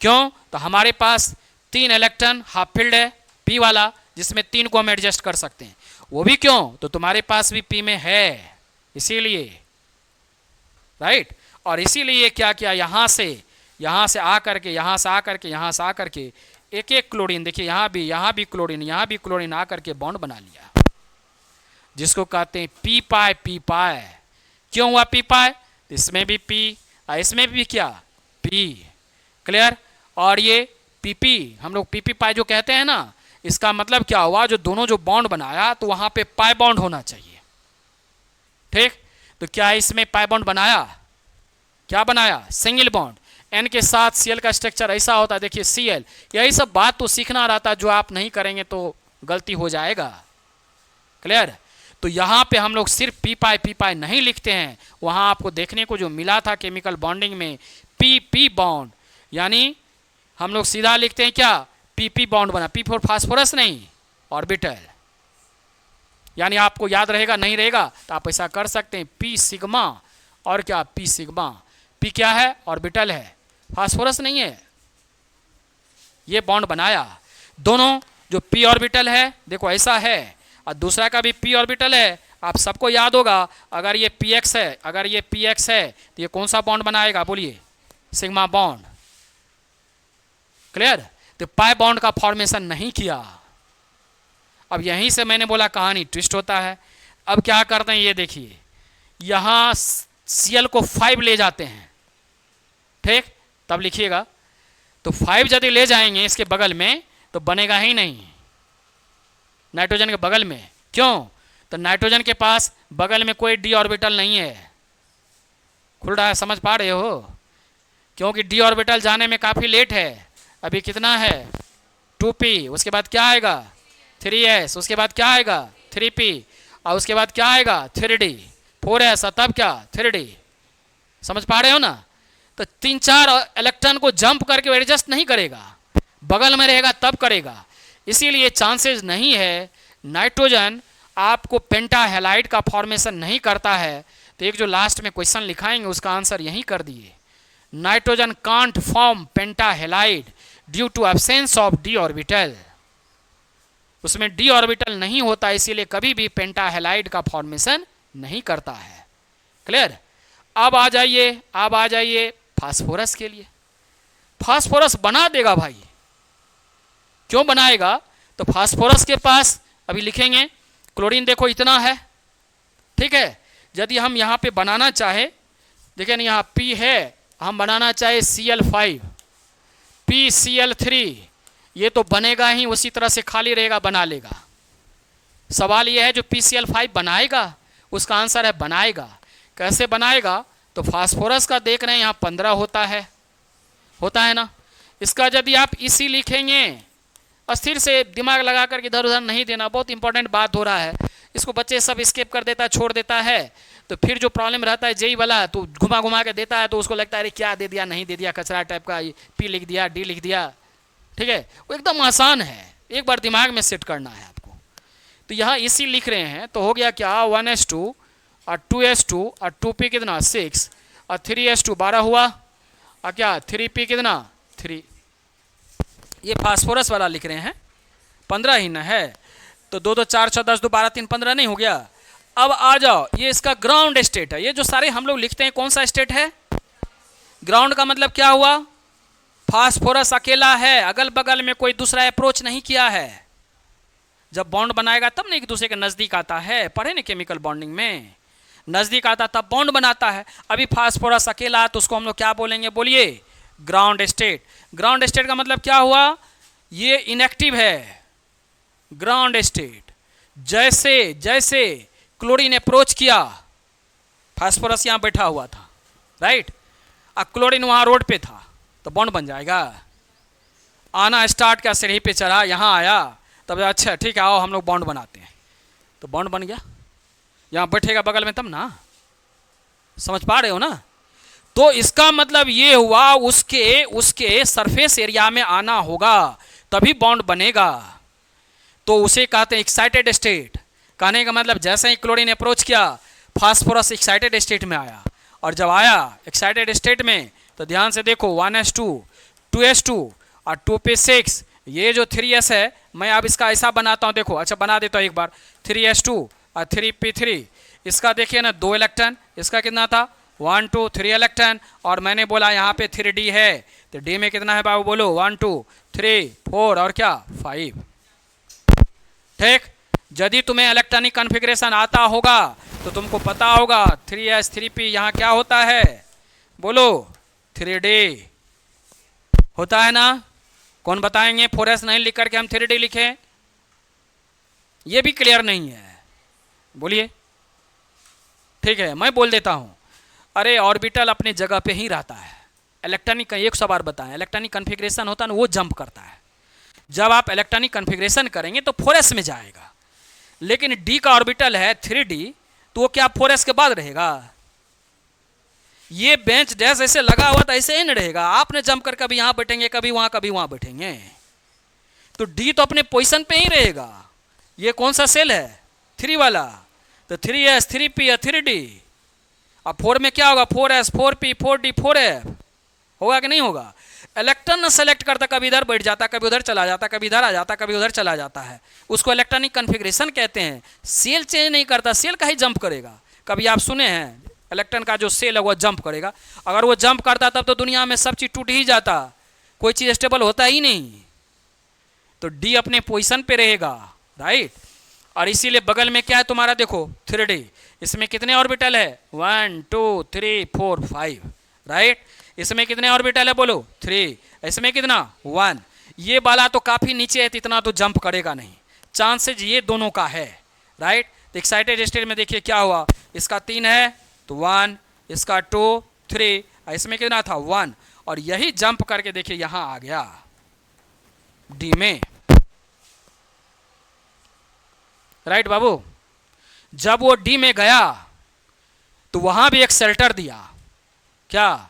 क्यों, तो हमारे पास 3 इलेक्ट्रॉन हाफ फील्ड है P वाला, जिसमें 3 को हम एडजस्ट कर सकते हैं। वो भी क्यों, तो तुम्हारे पास भी P में है, इसीलिए, राइट। और इसीलिए क्या किया, यहां से आकर के, यहां से आकर के, यहां से आकर के, एक एक क्लोरीन, देखिए यहां भी क्लोरीन, यहां भी क्लोरीन आकर के बॉन्ड बना लिया, जिसको कहते हैं P पाए P पाए। क्यों हुआ P पाए, इसमें भी P, इसमें भी क्या P। क्लियर। और ये PP, हम लोग PP पाई जो कहते हैं ना, इसका मतलब क्या हुआ, जो दोनों जो बॉन्ड बनाया तो वहां पे पाई बॉन्ड होना चाहिए, ठीक। तो क्या इसमें पाई बॉन्ड बनाया, क्या बनाया, सिंगल बॉन्ड। N के साथ Cl का स्ट्रक्चर ऐसा होता है, देखिए Cl, यही सब बात तो सीखना रहता है, जो आप नहीं करेंगे तो गलती हो जाएगा। क्लियर। तो यहां पे हम लोग सिर्फ P पाई नहीं लिखते हैं, वहां आपको देखने को जो मिला था केमिकल बॉन्डिंग में PP बॉन्ड, यानी हम लोग सीधा लिखते हैं क्या, PP बॉन्ड बना, P फॉर फास्फोरस नहीं, ऑर्बिटल। यानी आपको याद रहेगा, नहीं रहेगा तो आप ऐसा कर सकते हैं, P सिग्मा और क्या, P सिग्मा। P क्या है, ऑर्बिटल है, फास्फोरस नहीं है। ये बॉन्ड बनाया, दोनों जो P ऑर्बिटल है, देखो ऐसा है, और दूसरा का भी P ऑर्बिटल है। आप सबको याद होगा, अगर ये PX है, अगर ये PX है, तो ये कौन सा बॉन्ड बनाएगा, बोलिए, सिग्मा बॉन्ड। क्लियर। तो पाई बॉन्ड का फॉर्मेशन नहीं किया। अब यहीं से मैंने बोला कहानी ट्विस्ट होता है। अब क्या करते हैं, ये देखिए, यहां Cl को 5 ले जाते हैं, ठीक, तब लिखिएगा। तो 5 यदि ले जाएंगे इसके बगल में तो बनेगा ही नहीं, नाइट्रोजन के बगल में। क्यों, तो नाइट्रोजन के पास बगल में कोई d ऑर्बिटल नहीं है। खुल रहा है, समझ पा रहे हो, क्योंकि d ऑर्बिटल जाने में काफी लेट है, अभी कितना है 2p, उसके बाद क्या आएगा 3s, उसके बाद क्या आएगा 3p, और उसके बाद क्या आएगा 3d, 4s, तब क्या 3d। समझ पा रहे हो ना। तो 3-4 इलेक्ट्रॉन को जंप करके एडजस्ट नहीं करेगा, बगल में रहेगा तब करेगा। इसीलिए चांसेस नहीं है नाइट्रोजन आपको पेंटा हैलाइड का फॉर्मेशन नहीं करता है। तो एक जो लास्ट में क्वेश्चन लिखाएंगे उसका आंसर यही कर दिए, nitrogen can't form pentahalide due to absence of d orbital. उसमें d ऑर्बिटल नहीं होता, इसीलिए कभी भी पेंटा हैलाइड का फॉर्मेशन नहीं करता है। क्लियर? अब आ जाइए फास्फोरस के लिए। फास्फोरस बना देगा भाई। क्यों बनाएगा? तो फास्फोरस के पास अभी लिखेंगे, क्लोरीन देखो इतना है, ठीक है। यदि हम यहाँ पे बनाना चाहे, देखिए ना यहाँ P है, हम बनाना चाहे Cl5, PCl3, ये तो बनेगा ही, उसी तरह से खाली रहेगा, बना लेगा। सवाल ये है जो PCl5 बनाएगा, उसका आंसर है बनाएगा। कैसे बनाएगा? तो फास्फोरस का देख रहे हैं यहाँ 15 होता है ना। इसका यदि आप इसी लिखेंगे, अस्थिर से दिमाग लगा कर इधर उधर नहीं देना, बहुत इंपॉर्टेंट बात हो रहा है। इसको बच्चे सब स्किप कर देता है, छोड़ देता है, तो फिर जो प्रॉब्लम रहता है जेई वाला, तो घुमा घुमा के देता है, तो उसको लगता है अरे क्या दे दिया, नहीं दे दिया, कचरा टाइप का, P लिख दिया, D लिख दिया। ठीक है, वो एकदम आसान है, एक बार दिमाग में सेट करना है आपको। तो यहाँ इसी लिख रहे हैं, तो हो गया क्या 1s2 और 2s2 और 2p कितना 6 और 3s2 12 हुआ, और क्या 3p कितना 3। ये फास्फोरस वाला लिख रहे हैं, 15 ही ना है, तो 2 2 4 6 10 2 12 3 15 नहीं हो गया। अब आ जाओ, ये इसका ग्राउंड स्टेट है। ये जो सारे हम लोग लिखते हैं कौन सा स्टेट है? ग्राउंड का मतलब क्या हुआ? फास्फोरस अकेला है, अगल बगल में कोई दूसरा अप्रोच नहीं किया है। जब बॉन्ड बनाएगा तब ना एक दूसरे के नजदीक आता है, पढ़े ना केमिकल बॉन्डिंग में, नजदीक आता तब बॉन्ड बनाता है। अभी फास्फोरस अकेला है, तो उसको हम लोग क्या बोलेंगे? बोलिए ग्राउंड स्टेट। ग्राउंड स्टेट का मतलब क्या हुआ? ये इनएक्टिव है। ग्राउंड स्टेट, जैसे जैसे क्लोरीन अप्रोच किया, फास्फोरस यहाँ बैठा हुआ था, राइट, अब क्लोरीन वहाँ रोड पे था, तो बॉन्ड बन जाएगा। आना स्टार्ट क्या, सीढ़ी पे चढ़ा, यहाँ आया, तब अच्छा ठीक है आओ हम लोग बॉन्ड बनाते हैं, तो बॉन्ड बन गया। यहाँ बैठेगा बगल में तब ना, समझ पा रहे हो ना? तो इसका मतलब ये हुआ उसके सरफेस एरिया में आना होगा, तभी बॉन्ड बनेगा। तो उसे कहते हैं एक्साइटेड स्टेट। कहने का मतलब जैसे ही क्लोरीन अप्रोच किया, फास्फोरस एक्साइटेड स्टेट में आया, और जब आया एक्साइटेड स्टेट में, तो ध्यान से देखो 1s2 2s2 और 2p6, ये जो 3s है, मैं अब इसका ऐसा बनाता हूँ, देखो अच्छा बना देता हूँ एक बार, 3s2 और 3p3, इसका देखिए ना 2 इलेक्ट्रॉन, इसका कितना था 1 2 3 इलेक्ट्रॉन, और मैंने बोला यहाँ पे 3d है, तो d में कितना है बाबू बोलो 1 2 3 4 और क्या 5। ठीक, यदि तुम्हें इलेक्ट्रॉनिक कॉन्फ़िगरेशन आता होगा तो तुमको पता होगा 3s 3p यहाँ क्या होता है, बोलो 3d होता है ना। कौन बताएंगे? 4s नहीं लिख करके हम 3d लिखें, ये भी क्लियर नहीं है, बोलिए। ठीक है, मैं बोल देता हूँ। अरे ऑर्बिटल अपने जगह पे ही रहता है। इलेक्ट्रॉनिक का एक सवाल बताएं, इलेक्ट्रॉनिक कॉन्फ़िगरेशन होता है ना, वो जंप करता है। जब आप इलेक्ट्रॉनिक कॉन्फ़िगरेशन करेंगे तो 4s में जाएगा, लेकिन d का ऑर्बिटल है 3d, तो वो क्या 4s के बाद रहेगा? ये बेंच डैश ऐसे लगा हुआ था, ऐसे ही नहीं रहेगा। आपने जंप कर कभी यहाँ बैठेंगे, कभी वहाँ बैठेंगे, तो d तो अपने पोजीशन पे ही रहेगा। ये कौन सा सेल है? 3 वाला, तो 3s 3p या 3d। अब 4 में क्या होगा? 4s 4p 4d 4f होगा कि नहीं होगा? इलेक्ट्रॉन न सेलेक्ट करता, कभी इधर बैठ जाता, कभी उधर चला जाता, कभी इधर आ जाता, कभी उधर चला जाता है, उसको इलेक्ट्रॉनिक कॉन्फ़िगरेशन कहते हैं। सेल चेंज नहीं करता, सेल का ही जंप करेगा। कभी आप सुने हैं इलेक्ट्रॉन का जो सेल है वो जंप करेगा? अगर वो जंप करता तब तो दुनिया में सब चीज़ टूट ही जाता, कोई चीज़ स्टेबल होता ही नहीं। तो डी अपने पोजिशन पे रहेगा, राइट। और इसीलिए बगल में क्या है तुम्हारा, देखो 3d, इसमें कितने ऑर्बिटल है 1 2 3 4 5, राइट। इसमें कितने ऑर्बिटल है बोलो 3, इसमें कितना 1। ये वाला तो काफ़ी नीचे है, इतना तो जंप करेगा नहीं, चांसेज ये दोनों का है, राइट। तो एक्साइटेड स्टेट में देखिए क्या हुआ, इसका 3 है तो 1, इसका 2 3, इसमें कितना था 1, और यही जंप करके देखिए यहाँ आ गया डी में, राइट बाबू। जब वो डी में गया तो वहां भी एक शेल्टर दिया, क्या,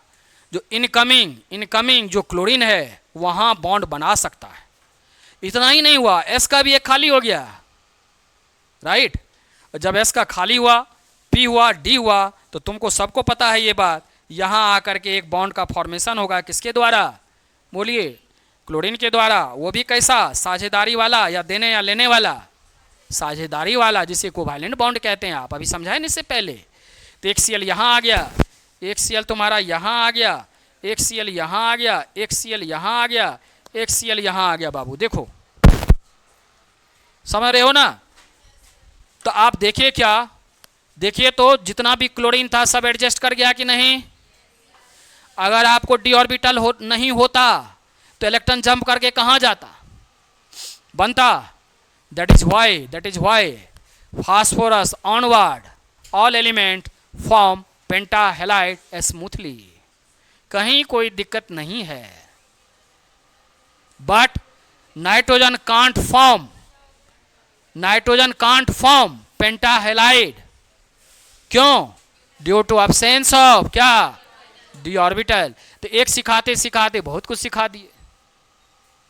जो इनकमिंग जो क्लोरीन है वहां बॉन्ड बना सकता है। इतना ही नहीं हुआ, एस का भी एक खाली हो गया, राइट। जब एस का खाली हुआ, पी हुआ, डी हुआ, तो तुमको सबको पता है ये बात, यहां आकर के एक बॉन्ड का फॉर्मेशन होगा, किसके द्वारा बोलिए, क्लोरीन के द्वारा। वो भी कैसा, साझेदारी वाला या देने या लेने वाला, साझेदारी वाला, जिसे कोवैलेंट बॉन्ड कहते हैं, आप अभी समझाए ना इससे पहले। तो एक Cl यहाँ आ गया, एक Cl तुम्हारा यहाँ आ गया, एक Cl यहाँ आ गया, एक Cl यहाँ आ गया, एक Cl यहाँ आ गया। बाबू देखो, समझ रहे हो ना? तो आप देखिए, क्या देखिए, तो जितना भी क्लोरीन था सब एडजस्ट कर गया कि नहीं? अगर आपको डी ऑर्बिटल नहीं होता तो इलेक्ट्रॉन जंप करके कहाँ जाता, बनता। That is why phosphorus onward all element form pentahalide smoothly, कहीं कोई दिक्कत नहीं है। But nitrogen can't form pentahalide, क्यों? ड्यू टू अब्सेंस ऑफ क्या? D orbital. तो एक सिखाते सिखाते बहुत कुछ सिखा दिए,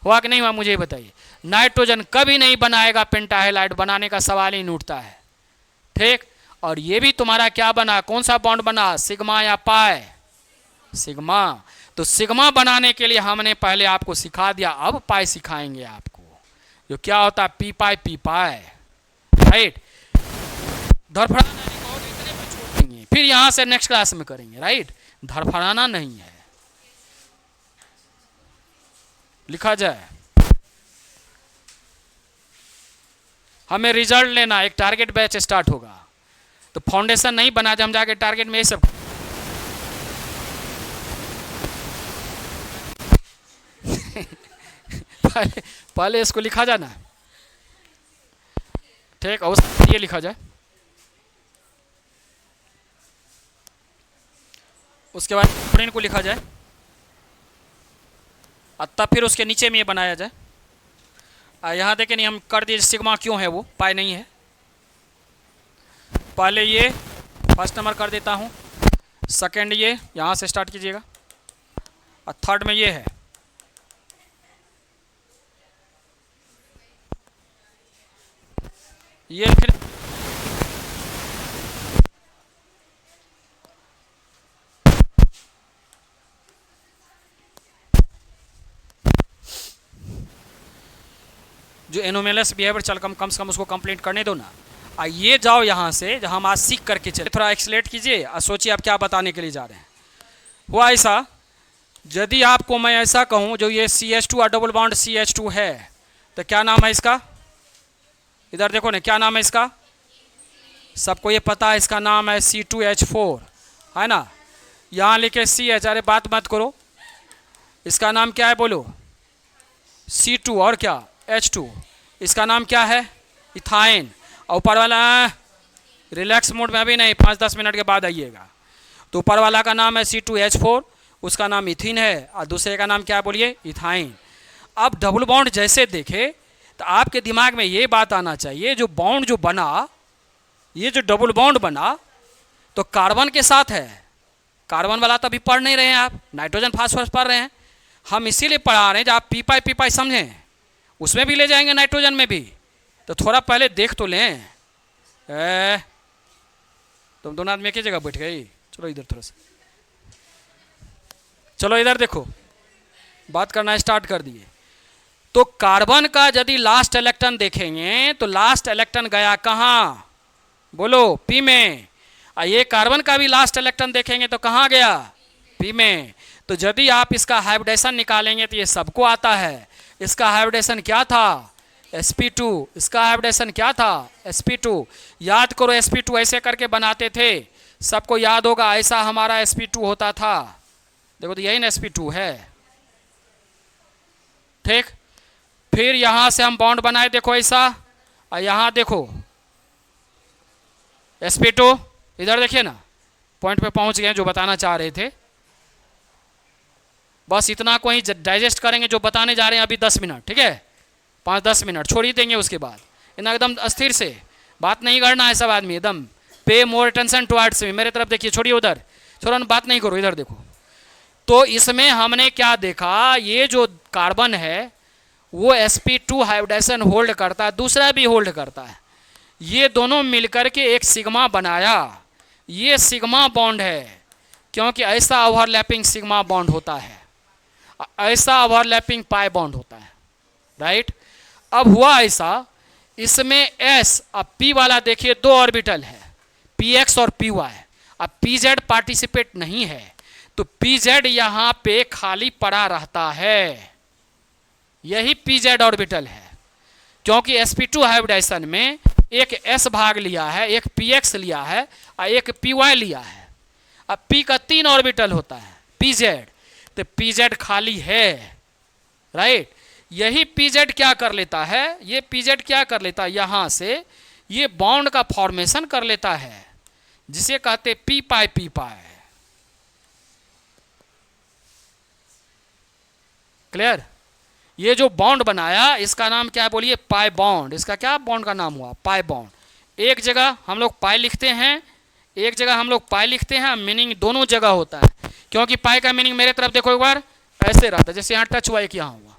हुआ कि नहीं हुआ? मुझे बताइए। नाइट्रोजन कभी नहीं बनाएगा पेंटाहेलाइड, बनाने का सवाल ही नहीं उठता है, ठीक। और ये भी तुम्हारा क्या बना, कौन सा बॉन्ड बना, सिग्मा या पाई? सिग्मा। तो सिग्मा बनाने के लिए हमने पहले आपको सिखा दिया, अब पाई सिखाएंगे आपको, जो क्या होता है पी पाई, राइट। धरफड़ाना नहीं कहोगे, इतने पे छोड़ देंगे, फिर यहां से नेक्स्ट क्लास में करेंगे, राइट। धरफड़ाना नहीं है, लिखा जाए। हमें रिजल्ट लेना, एक टारगेट बैच स्टार्ट होगा, तो फाउंडेशन नहीं बना जब हम जाके टारगेट में ये सब पहले इसको लिखा जाना, ठीक। और ये लिखा जाए, उसके बाद फ्लोरीन को लिखा जाए, और तब फिर उसके नीचे में ये बनाया जाए। यहाँ देखें, नहीं हम कर दिए सिग्मा, क्यों है वो, पाई नहीं है। पहले ये फर्स्ट नंबर कर देता हूँ, सेकंड ये यहाँ से स्टार्ट कीजिएगा, और थर्ड में ये है। ये फिर जो एनोमेलस बिहेवियर चल कम से कम उसको कंप्लीट करने दो ना। ये जाओ यहाँ से, जहाँ हम आज सीख करके चले, थोड़ा एक्सलेट कीजिए और सोचिए आप क्या बताने के लिए जा रहे हैं। हुआ ऐसा, यदि आपको मैं ऐसा कहूँ, जो ये CH2 और डबल बॉन्ड CH2 है, तो क्या नाम है इसका? इधर देखो ना, क्या नाम है इसका? सबको ये पता है, इसका नाम है C2H4, है ना। यहाँ लिखे CH, अरे बात मत करो, इसका नाम क्या है बोलो? C2 और क्या? H2। इसका नाम क्या है? इथाइन। और ऊपर वाला रिलैक्स मोड में, अभी नहीं, 5-10 मिनट के बाद आइएगा। तो ऊपर वाला का नाम है C2H4, उसका नाम इथिन है, और दूसरे का नाम क्या बोलिए? इथाइन। अब डबल बॉन्ड जैसे देखे तो आपके दिमाग में ये बात आना चाहिए, जो बॉन्ड जो बना, ये जो डबल बॉन्ड बना, तो कार्बन के साथ है। कार्बन वाला तो अभी पढ़ नहीं रहे हैं आप, नाइट्रोजन फास्फोरस पढ़ रहे हैं। हम इसीलिए पढ़ा रहे हैं, जब आप पी पाई समझें, उसमें भी ले जाएंगे, नाइट्रोजन में भी। तो थोड़ा पहले देख तो लें। तुम दोनों आदमी एक ही जगह बैठ गई, चलो इधर थोड़ा सा, चलो इधर देखो, बात करना स्टार्ट कर दिए। तो कार्बन का यदि लास्ट इलेक्ट्रॉन देखेंगे, तो लास्ट इलेक्ट्रॉन गया कहाँ बोलो? पी में। और ये कार्बन का भी लास्ट इलेक्ट्रॉन देखेंगे तो कहाँ गया? पी में। तो यदि आप इसका हाइब्रिडेशन निकालेंगे तो ये सबको आता है। इसका हाइब्रिडेशन क्या था? sp2। इसका हाइब्रिडेशन क्या था? sp2। याद करो, sp2 ऐसे करके बनाते थे, सबको याद होगा, ऐसा हमारा sp2 होता था। देखो तो यही ना sp2 है, ठीक। फिर यहां से हम बॉन्ड बनाए, देखो ऐसा, और यहां देखो sp2, इधर देखिए ना, पॉइंट पे पहुंच गए जो बताना चाह रहे थे। बस इतना को ही डाइजेस्ट करेंगे जो बताने जा रहे हैं अभी 10 मिनट, ठीक है, 5-10 मिनट छोड़ ही देंगे। उसके बाद इतना एकदम अस्थिर से बात नहीं करना है, सब आदमी एकदम पे मोर अटेंशन टुवर्ड्स मी, मेरे तरफ देखिए, छोड़िए उधर, छोड़ो बात नहीं करो, इधर देखो। तो इसमें हमने क्या देखा, ये जो कार्बन है वो sp2 हाइब्रिडेशन होल्ड करता है, दूसरा भी होल्ड करता है, ये दोनों मिलकर के एक सिग्मा बनाया। ये सिग्मा बॉन्ड है, क्योंकि ऐसा ओवरलैपिंग सिग्मा बॉन्ड होता है, ऐसा ओवरलैपिंग पाई बॉन्ड होता है, राइट। अब हुआ ऐसा, इसमें s, अब p वाला देखिए दो ऑर्बिटल है, px और py। अब pz पार्टिसिपेट नहीं है तो pz यहां पे खाली पड़ा रहता है, यही pz ऑर्बिटल है, क्योंकि sp2 हाइब्रिडाइजेशन में एक s भाग लिया है, एक px लिया है और एक py लिया है। अब p का 3 ऑर्बिटल होता है pz, तो pz खाली है, राइट। यही pz क्या कर लेता है, ये pz क्या कर लेता है, यहां से ये बॉन्ड का फॉर्मेशन कर लेता है, जिसे कहते p पाई p पाई। क्लियर। ये जो बॉन्ड बनाया इसका नाम क्या है बोलिए, पाई बॉन्ड। इसका क्या बॉन्ड का नाम हुआ, पाई बॉन्ड। एक जगह हम लोग पाई लिखते हैं, एक जगह हम लोग पाई लिखते हैं, मीनिंग दोनों जगह होता है, क्योंकि पाई का मीनिंग मेरे तरफ देखो एक बार ऐसे रहता है, जैसे यहाँ टच हुआ एक यहाँ हुआ।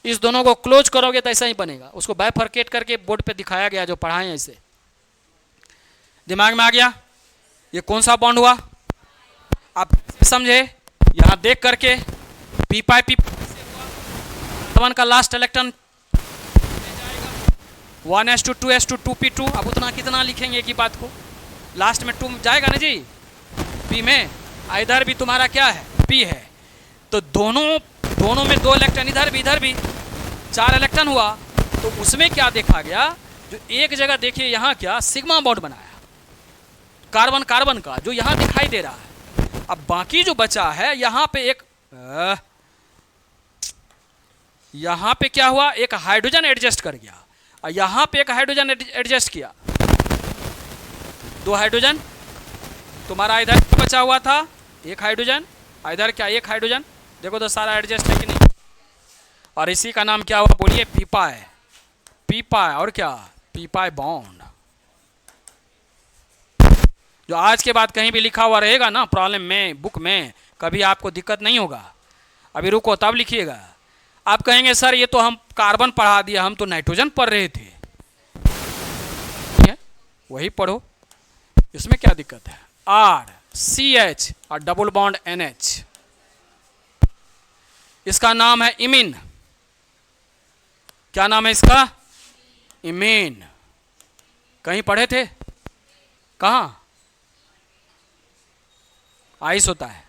इस दोनों को क्लोज करोगे तो ऐसा ही बनेगा, उसको बाइफरकेट करके बोर्ड पे दिखाया गया, जो पढ़ाए ऐसे। दिमाग में आ गया ये कौन सा बॉन्ड हुआ, आप समझे यहां देख करके। पी पाई पी कार्बन का last electron 1s2 2s2 2p2। अब उतना कितना लिखेंगे की बात को, लास्ट में 2 जाएगा ना जी p में, इधर भी तुम्हारा क्या है p है, तो दोनों में 2 इलेक्ट्रॉन, इधर भी 4 इलेक्ट्रॉन हुआ। तो उसमें क्या देखा गया, जो एक जगह देखिए यहाँ क्या सिग्मा बॉन्ड बनाया कार्बन कार्बन का, जो यहाँ दिखाई दे रहा है। अब बाकी जो बचा है यहाँ पे एक यहाँ पे क्या हुआ, एक हाइड्रोजन एडजस्ट कर गया, और यहाँ पे एक हाइड्रोजन एडजस्ट किया, 2 हाइड्रोजन। तुम्हारा इधर बचा हुआ था एक हाइड्रोजन, इधर क्या एक हाइड्रोजन, देखो तो सारा एडजस्ट है कि नहीं। और इसी का नाम क्या हुआ बोलिए, पीपाई। पीपाई और क्या, पीपाई बॉन्ड। जो आज के बाद कहीं भी लिखा हुआ रहेगा ना प्रॉब्लम में, बुक में, कभी आपको दिक्कत नहीं होगा। अभी रुको तब लिखिएगा। आप कहेंगे सर ये तो हम कार्बन पढ़ा दिया, हम तो नाइट्रोजन पढ़ रहे थे। वही पढ़ो, इसमें क्या दिक्कत है। RCH और डबल बॉन्ड NH, इसका नाम है इमीन। क्या नाम है इसका, इमीन। कहीं पढ़े थे, कहाँ आइस होता है,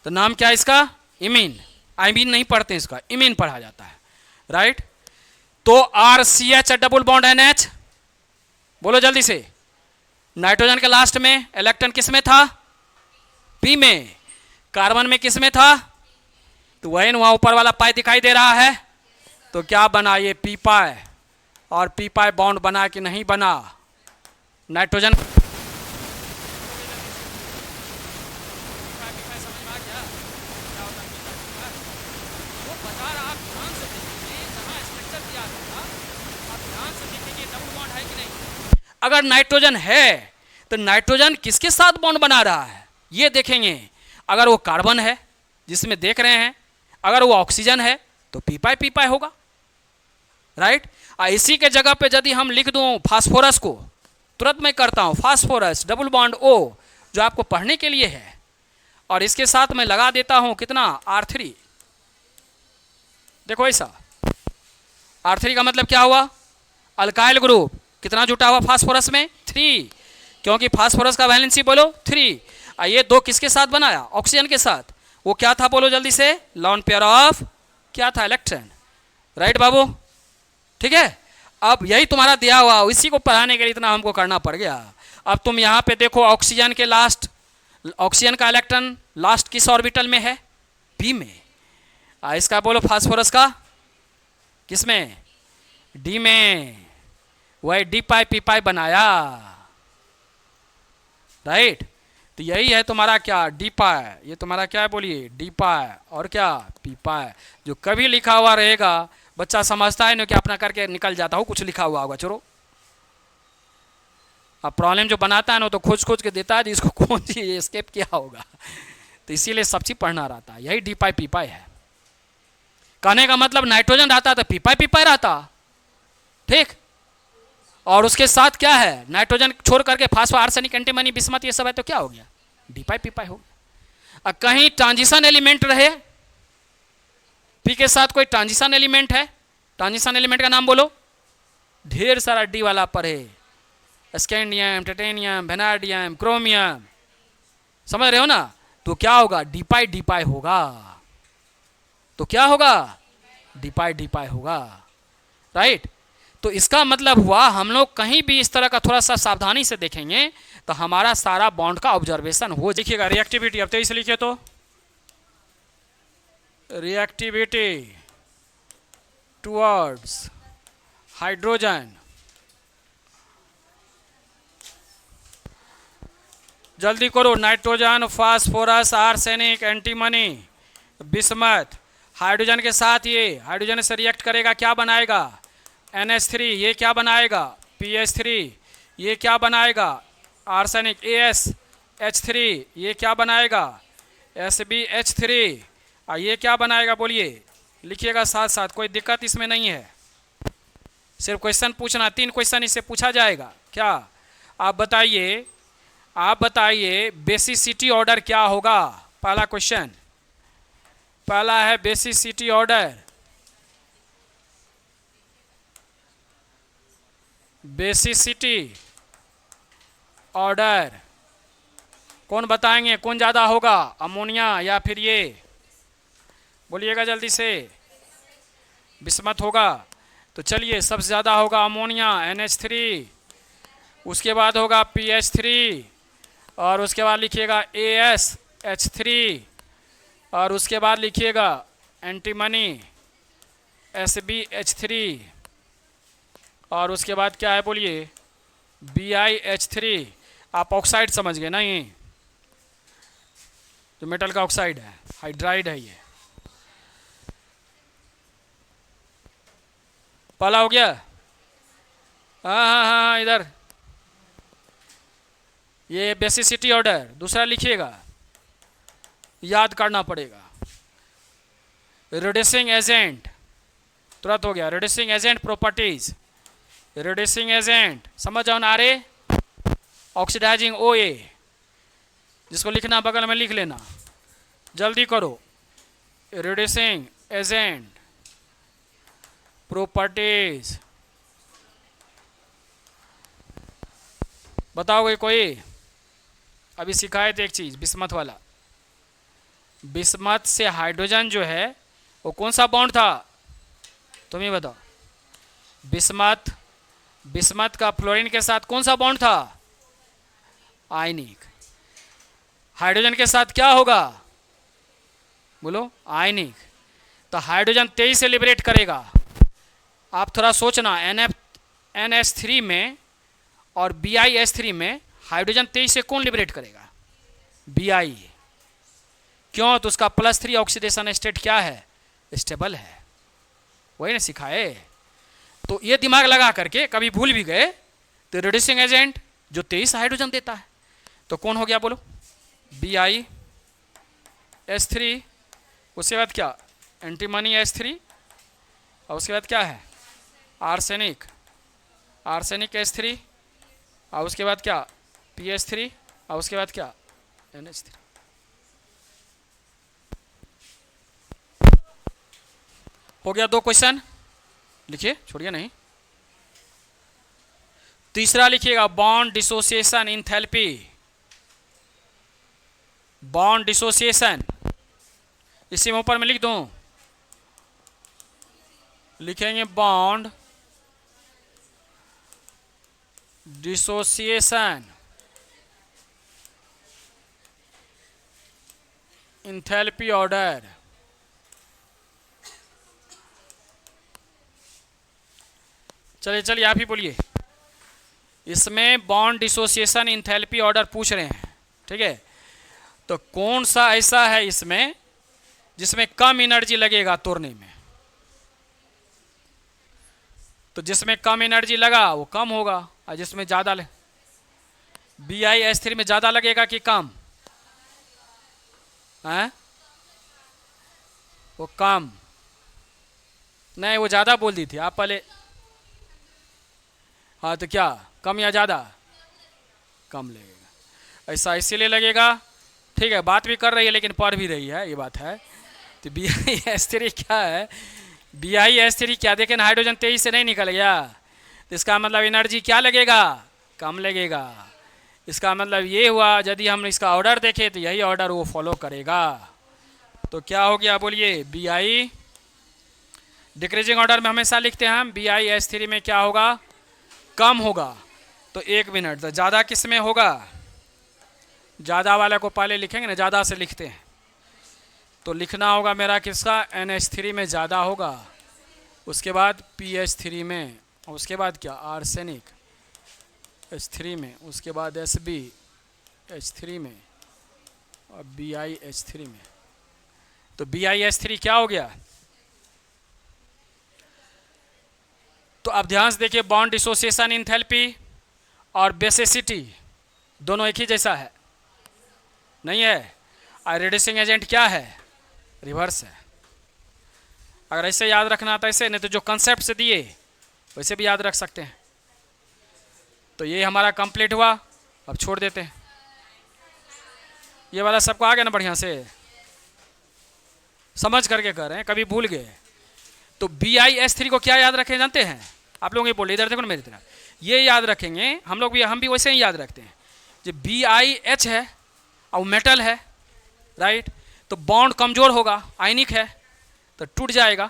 तो नाम क्या है इसका, इमीन। आइमीन नहीं पढ़ते इसका, इमीन पढ़ा जाता है, राइट। तो RCH डबल बॉन्ड NH, बोलो जल्दी से। नाइट्रोजन के लास्ट में इलेक्ट्रॉन किस में था, P में। कार्बन में किस में था, तो वही वहां ऊपर वाला पाई दिखाई दे रहा है, तो क्या बना ये पी पाई। और पी पाई बॉन्ड बना कि नहीं बना, नाइट्रोजन। अगर नाइट्रोजन है तो नाइट्रोजन किसके साथ बॉन्ड बना रहा है ये देखेंगे। अगर वो कार्बन है जिसमें देख रहे हैं, अगर वो ऑक्सीजन है तो पी पाई होगा, राइट। इसी के जगह पे यदि हम लिख दूं फास्फोरस को, तुरंत मैं करता हूं फास्फोरस डबल बॉन्ड O, जो आपको पढ़ने के लिए है, और इसके साथ मैं लगा देता हूं कितना R3। देखो ऐसा, R3 का मतलब क्या हुआ, अल्काइल ग्रुप। कितना जुटा हुआ फास्फोरस में, 3, क्योंकि फास्फोरस का वैलेंसी बोलो 3। ये 2 किसके साथ बनाया, ऑक्सीजन के साथ। वो क्या था बोलो जल्दी से, लॉन पेयर ऑफ क्या था, इलेक्ट्रॉन, राइट बाबू, ठीक है। अब यही तुम्हारा दिया हुआ, इसी को पढ़ाने के लिए इतना हमको करना पड़ गया। अब तुम यहाँ पे देखो ऑक्सीजन के लास्ट, ऑक्सीजन का इलेक्ट्रॉन लास्ट किस ऑर्बिटल में है, P में। इसका बोलो फास्फोरस का किस में, D में। वही डी पाई पी पाई बनाया, राइट। तो यही है तुम्हारा क्या, डी पाई। ये तुम्हारा क्या है बोलिए, डी पाई और क्या पी पाई। जो कभी लिखा हुआ रहेगा बच्चा समझता है नहीं कि अपना करके निकल जाता हो, कुछ लिखा हुआ होगा चलो। अब प्रॉब्लम जो बनाता है ना तो खोज खोज के देता है, इसको कौन सी स्केप किया होगा, तो इसीलिए सब चीज पढ़ना रहता है। यही डी पाई पी पाई है। कहने का मतलब नाइट्रोजन रहता तो पी पाई रहता, ठीक। और उसके साथ क्या है, नाइट्रोजन छोड़ करके फास्फो आर्सेनिक एंटीमनी बिस्मथ ये सब है, तो क्या हो गया, डी पाई पी पाई हो गया। कहीं ट्रांजिशन एलिमेंट रहे, पी के साथ कोई ट्रांजिशन एलिमेंट है ट्रांजिशन एलिमेंट का नाम बोलो, ढेर सारा डी वाला पढ़े, स्कैंडियम, टाइटेनियम, वेनाडियम, क्रोमियम, समझ रहे हो ना। तो क्या होगा, डीपाई डीपाई होगा। तो क्या होगा, डीपाई डीपाई होगा, राइट। तो इसका मतलब हुआ हम लोग कहीं भी इस तरह का थोड़ा सा सावधानी से देखेंगे तो हमारा सारा बॉन्ड का ऑब्जर्वेशन हो। देखिएगा रिएक्टिविटी, अब 23 लिखे तो रिएक्टिविटी टुवर्ड्स हाइड्रोजन, जल्दी करो, nitrogen, phosphorus, arsenic, antimony, bismuth, hydrogen के साथ ये हाइड्रोजन से रिएक्ट करेगा, क्या बनाएगा, NH3, ये क्या बनाएगा, PH3, ये क्या बनाएगा, आर्सेनिक, AsH3, ये क्या बनाएगा, SbH3, ये क्या बनाएगा, बोलिए, लिखिएगा साथ साथ, कोई दिक्कत इसमें नहीं है, सिर्फ क्वेश्चन पूछना, 3 क्वेश्चन इससे पूछा जाएगा। क्या आप बताइए, आप बताइए बेसिसिटी ऑर्डर क्या होगा। पहला क्वेश्चन, पहला है बेसिसिटी ऑर्डर, बेसिसिटी ऑर्डर कौन बताएंगे, कौन ज़्यादा होगा, अमोनिया या फिर ये, बोलिएगा जल्दी से, बिस्मथ होगा। तो चलिए सबसे ज़्यादा होगा अमोनिया, NH3, उसके बाद होगा PH3, और उसके बाद लिखिएगा AsH3, और उसके बाद लिखिएगा एंटीमनी, SbH3, और उसके बाद क्या है बोलिए, BiH3। आप ऑक्साइड समझ गए ना, ये जो मेटल का ऑक्साइड है, हाइड्राइड है ये। पहला हो गया, हाँ हाँ हाँ इधर, ये बेसिसिटी ऑर्डर। दूसरा लिखिएगा, याद करना पड़ेगा, रिड्यूसिंग एजेंट, तुरंत हो गया, reducing agent properties, reducing agent समझ जाओ ना, अरे ऑक्सीडाइजिंग OA, जिसको लिखना बगल में लिख लेना, जल्दी करो, रिड्यूसिंग एजेंट प्रॉपर्टीज, बताओगे कोई। अभी सिखाए थे एक चीज, बिस्मथ वाला, बिस्मथ से हाइड्रोजन जो है वो कौन सा बॉन्ड था, तुम ही बताओ। बिस्मथ, बिस्मथ का फ्लोरीन के साथ कौन सा बॉन्ड था, आयनिक। हाइड्रोजन के साथ क्या होगा, बोलो, आयनिक। तो हाइड्रोजन 23 से लिबरेट करेगा। आप थोड़ा सोचना, NH3 में और BiH3 में हाइड्रोजन 23 से कौन लिबरेट करेगा, Bi। क्यों, तो उसका +3 ऑक्सीडेशन स्टेट क्या है, स्टेबल है, वही ना सिखाए। तो ये दिमाग लगा करके कभी भूल भी गए तो रिड्यूसिंग एजेंट जो 23 हाइड्रोजन देता है, तो कौन हो गया बोलो, BiH3, उसके बाद क्या, एंटीमनी H3, और उसके बाद क्या है, आर्सेनिक, आर्सेनिक H3, और उसके बाद क्या, PH3, और उसके बाद क्या, NH3। हो गया 2 क्वेश्चन, लिखिए छोड़िए नहीं। तीसरा लिखिएगा, bond dissociation enthalpy, bond dissociation, इसी में ऊपर में लिख दूं, लिखेंगे बॉन्ड डिसोसिएशन इंथैल्पी ऑर्डर। चलिए चलिए आप ही बोलिए, इसमें बॉन्ड डिसोसिएशन इंथैल्पी ऑर्डर पूछ रहे हैं, ठीक है। तो कौन सा ऐसा है इसमें जिसमें कम एनर्जी लगेगा तोड़ने में, तो जिसमें कम एनर्जी लगा वो कम होगा, और जिसमें ज़्यादा BiH3 में ज़्यादा लगेगा कि कम है, वो कम नहीं, वो ज़्यादा बोल दी थी आप पहले। हाँ तो क्या, कम या ज़्यादा, कम लगेगा, ऐसा इसीलिए लगेगा, ठीक है। बात भी कर रही है लेकिन पढ़ भी रही है, ये बात है। तो BiH3 क्या है, BiH3 क्या देखें, हाइड्रोजन 23 से नहीं निकल गया, तो इसका मतलब एनर्जी क्या लगेगा, कम लगेगा। इसका मतलब ये हुआ, यदि हम इसका ऑर्डर देखें तो यही ऑर्डर वो फॉलो करेगा। तो क्या हो गया बोलिए, Bi डिक्रीजिंग ऑर्डर में हमेशा लिखते हैं हम, BiH3 में क्या होगा, कम होगा। तो 1 मिनट, तो ज़्यादा किस में होगा, ज़्यादा वाले को पहले लिखेंगे ना, ज़्यादा से लिखते हैं, तो लिखना होगा मेरा किसका, NH3 में ज़्यादा होगा, उसके बाद PH3 में, उसके बाद क्या, आर्सेनिक H3 में, उसके बाद SbH3 में, और BiH3 में। तो BiH3 क्या हो गया। तो अब ध्यान से देखिए, बॉन्ड डिसोसिएशन इंथैल्पी और बेसिसिटी दोनों एक ही जैसा है, नहीं है। और रिड्यूसिंग एजेंट क्या है, रिवर्स है। अगर ऐसे याद रखना था ऐसे, नहीं तो जो कंसेप्ट से दिए वैसे भी याद रख सकते हैं। तो ये हमारा कंप्लीट हुआ, अब छोड़ देते हैं। ये वाला सबको आ गया ना, बढ़िया से समझ करके कर रहे हैं, कभी भूल गए। तो BiH3 को क्या याद रखें जानते हैं आप लोग, ये बोले इधर देखो ना मेरी तरफ, ये याद रखेंगे हम लोग भी, हम भी वैसे ही याद रखते हैं। जो BiH है और मेटल है, राइट, तो बॉन्ड कमजोर होगा, आयनिक है तो टूट जाएगा,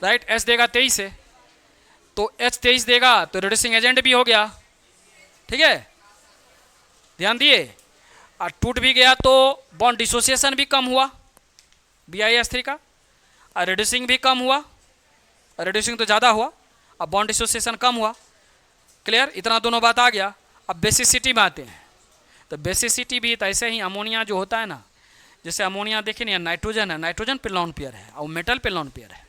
राइट। H देगा 23 से, तो H23 देगा तो रिड्यूसिंग एजेंट भी हो गया, ठीक है, ध्यान दिए। और टूट भी गया तो बॉन्ड डिसोसिएशन भी कम हुआ BiH3 का, और रिड्यूसिंग भी कम हुआ, रिड्यूसिंग तो ज़्यादा हुआ, अब बॉन्ड डिसोसिएशन कम हुआ। क्लियर, इतना दोनों बात आ गया। अब बेसिसिटी में आते हैं। तो बेसिसिटी भी तो ऐसे ही, अमोनिया जो होता है ना, जैसे अमोनिया देखे नहीं, नाइट्रोजन है, नाइट्रोजन पे लॉन पेयर है और मेटल पे लॉन पेयर है।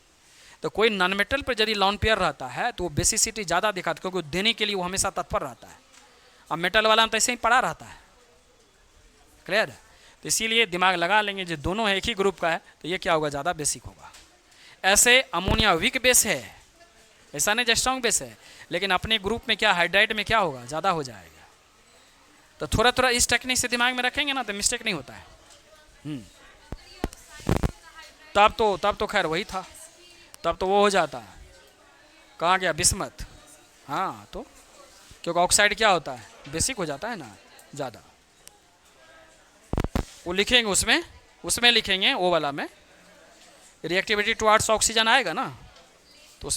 तो कोई नॉन मेटल पर यदि लॉन पेयर रहता है तो वो बेसिसिटी ज़्यादा दिखाता है, क्योंकि देने के लिए वो हमेशा तत्पर रहता है। अब मेटल वाला तो ऐसे ही पड़ा रहता है। क्लियर, तो इसीलिए दिमाग लगा लेंगे, जो दोनों है एक ही ग्रुप का है तो ये क्या होगा, ज़्यादा बेसिक होगा। ऐसे अमोनिया वीक बेस है, ऐसा नहीं जो स्ट्रॉन्ग बेस है, लेकिन अपने ग्रुप में क्या, हाइड्राइड में क्या होगा, ज़्यादा हो जाएगा। तो थोड़ा थोड़ा इस टेक्निक से दिमाग में रखेंगे ना तो मिस्टेक नहीं होता है। तब तो खैर वही था, तब तो वो हो जाता है। कहाँ गया बिस्मत, हाँ, तो क्योंकि ऑक्साइड क्या होता है, बेसिक हो जाता है ना ज़्यादा। वो लिखेंगे उसमें लिखेंगे, वो वाला में रिएक्टिविटी टुवार्ड्स ऑक्सीजन आएगा ना।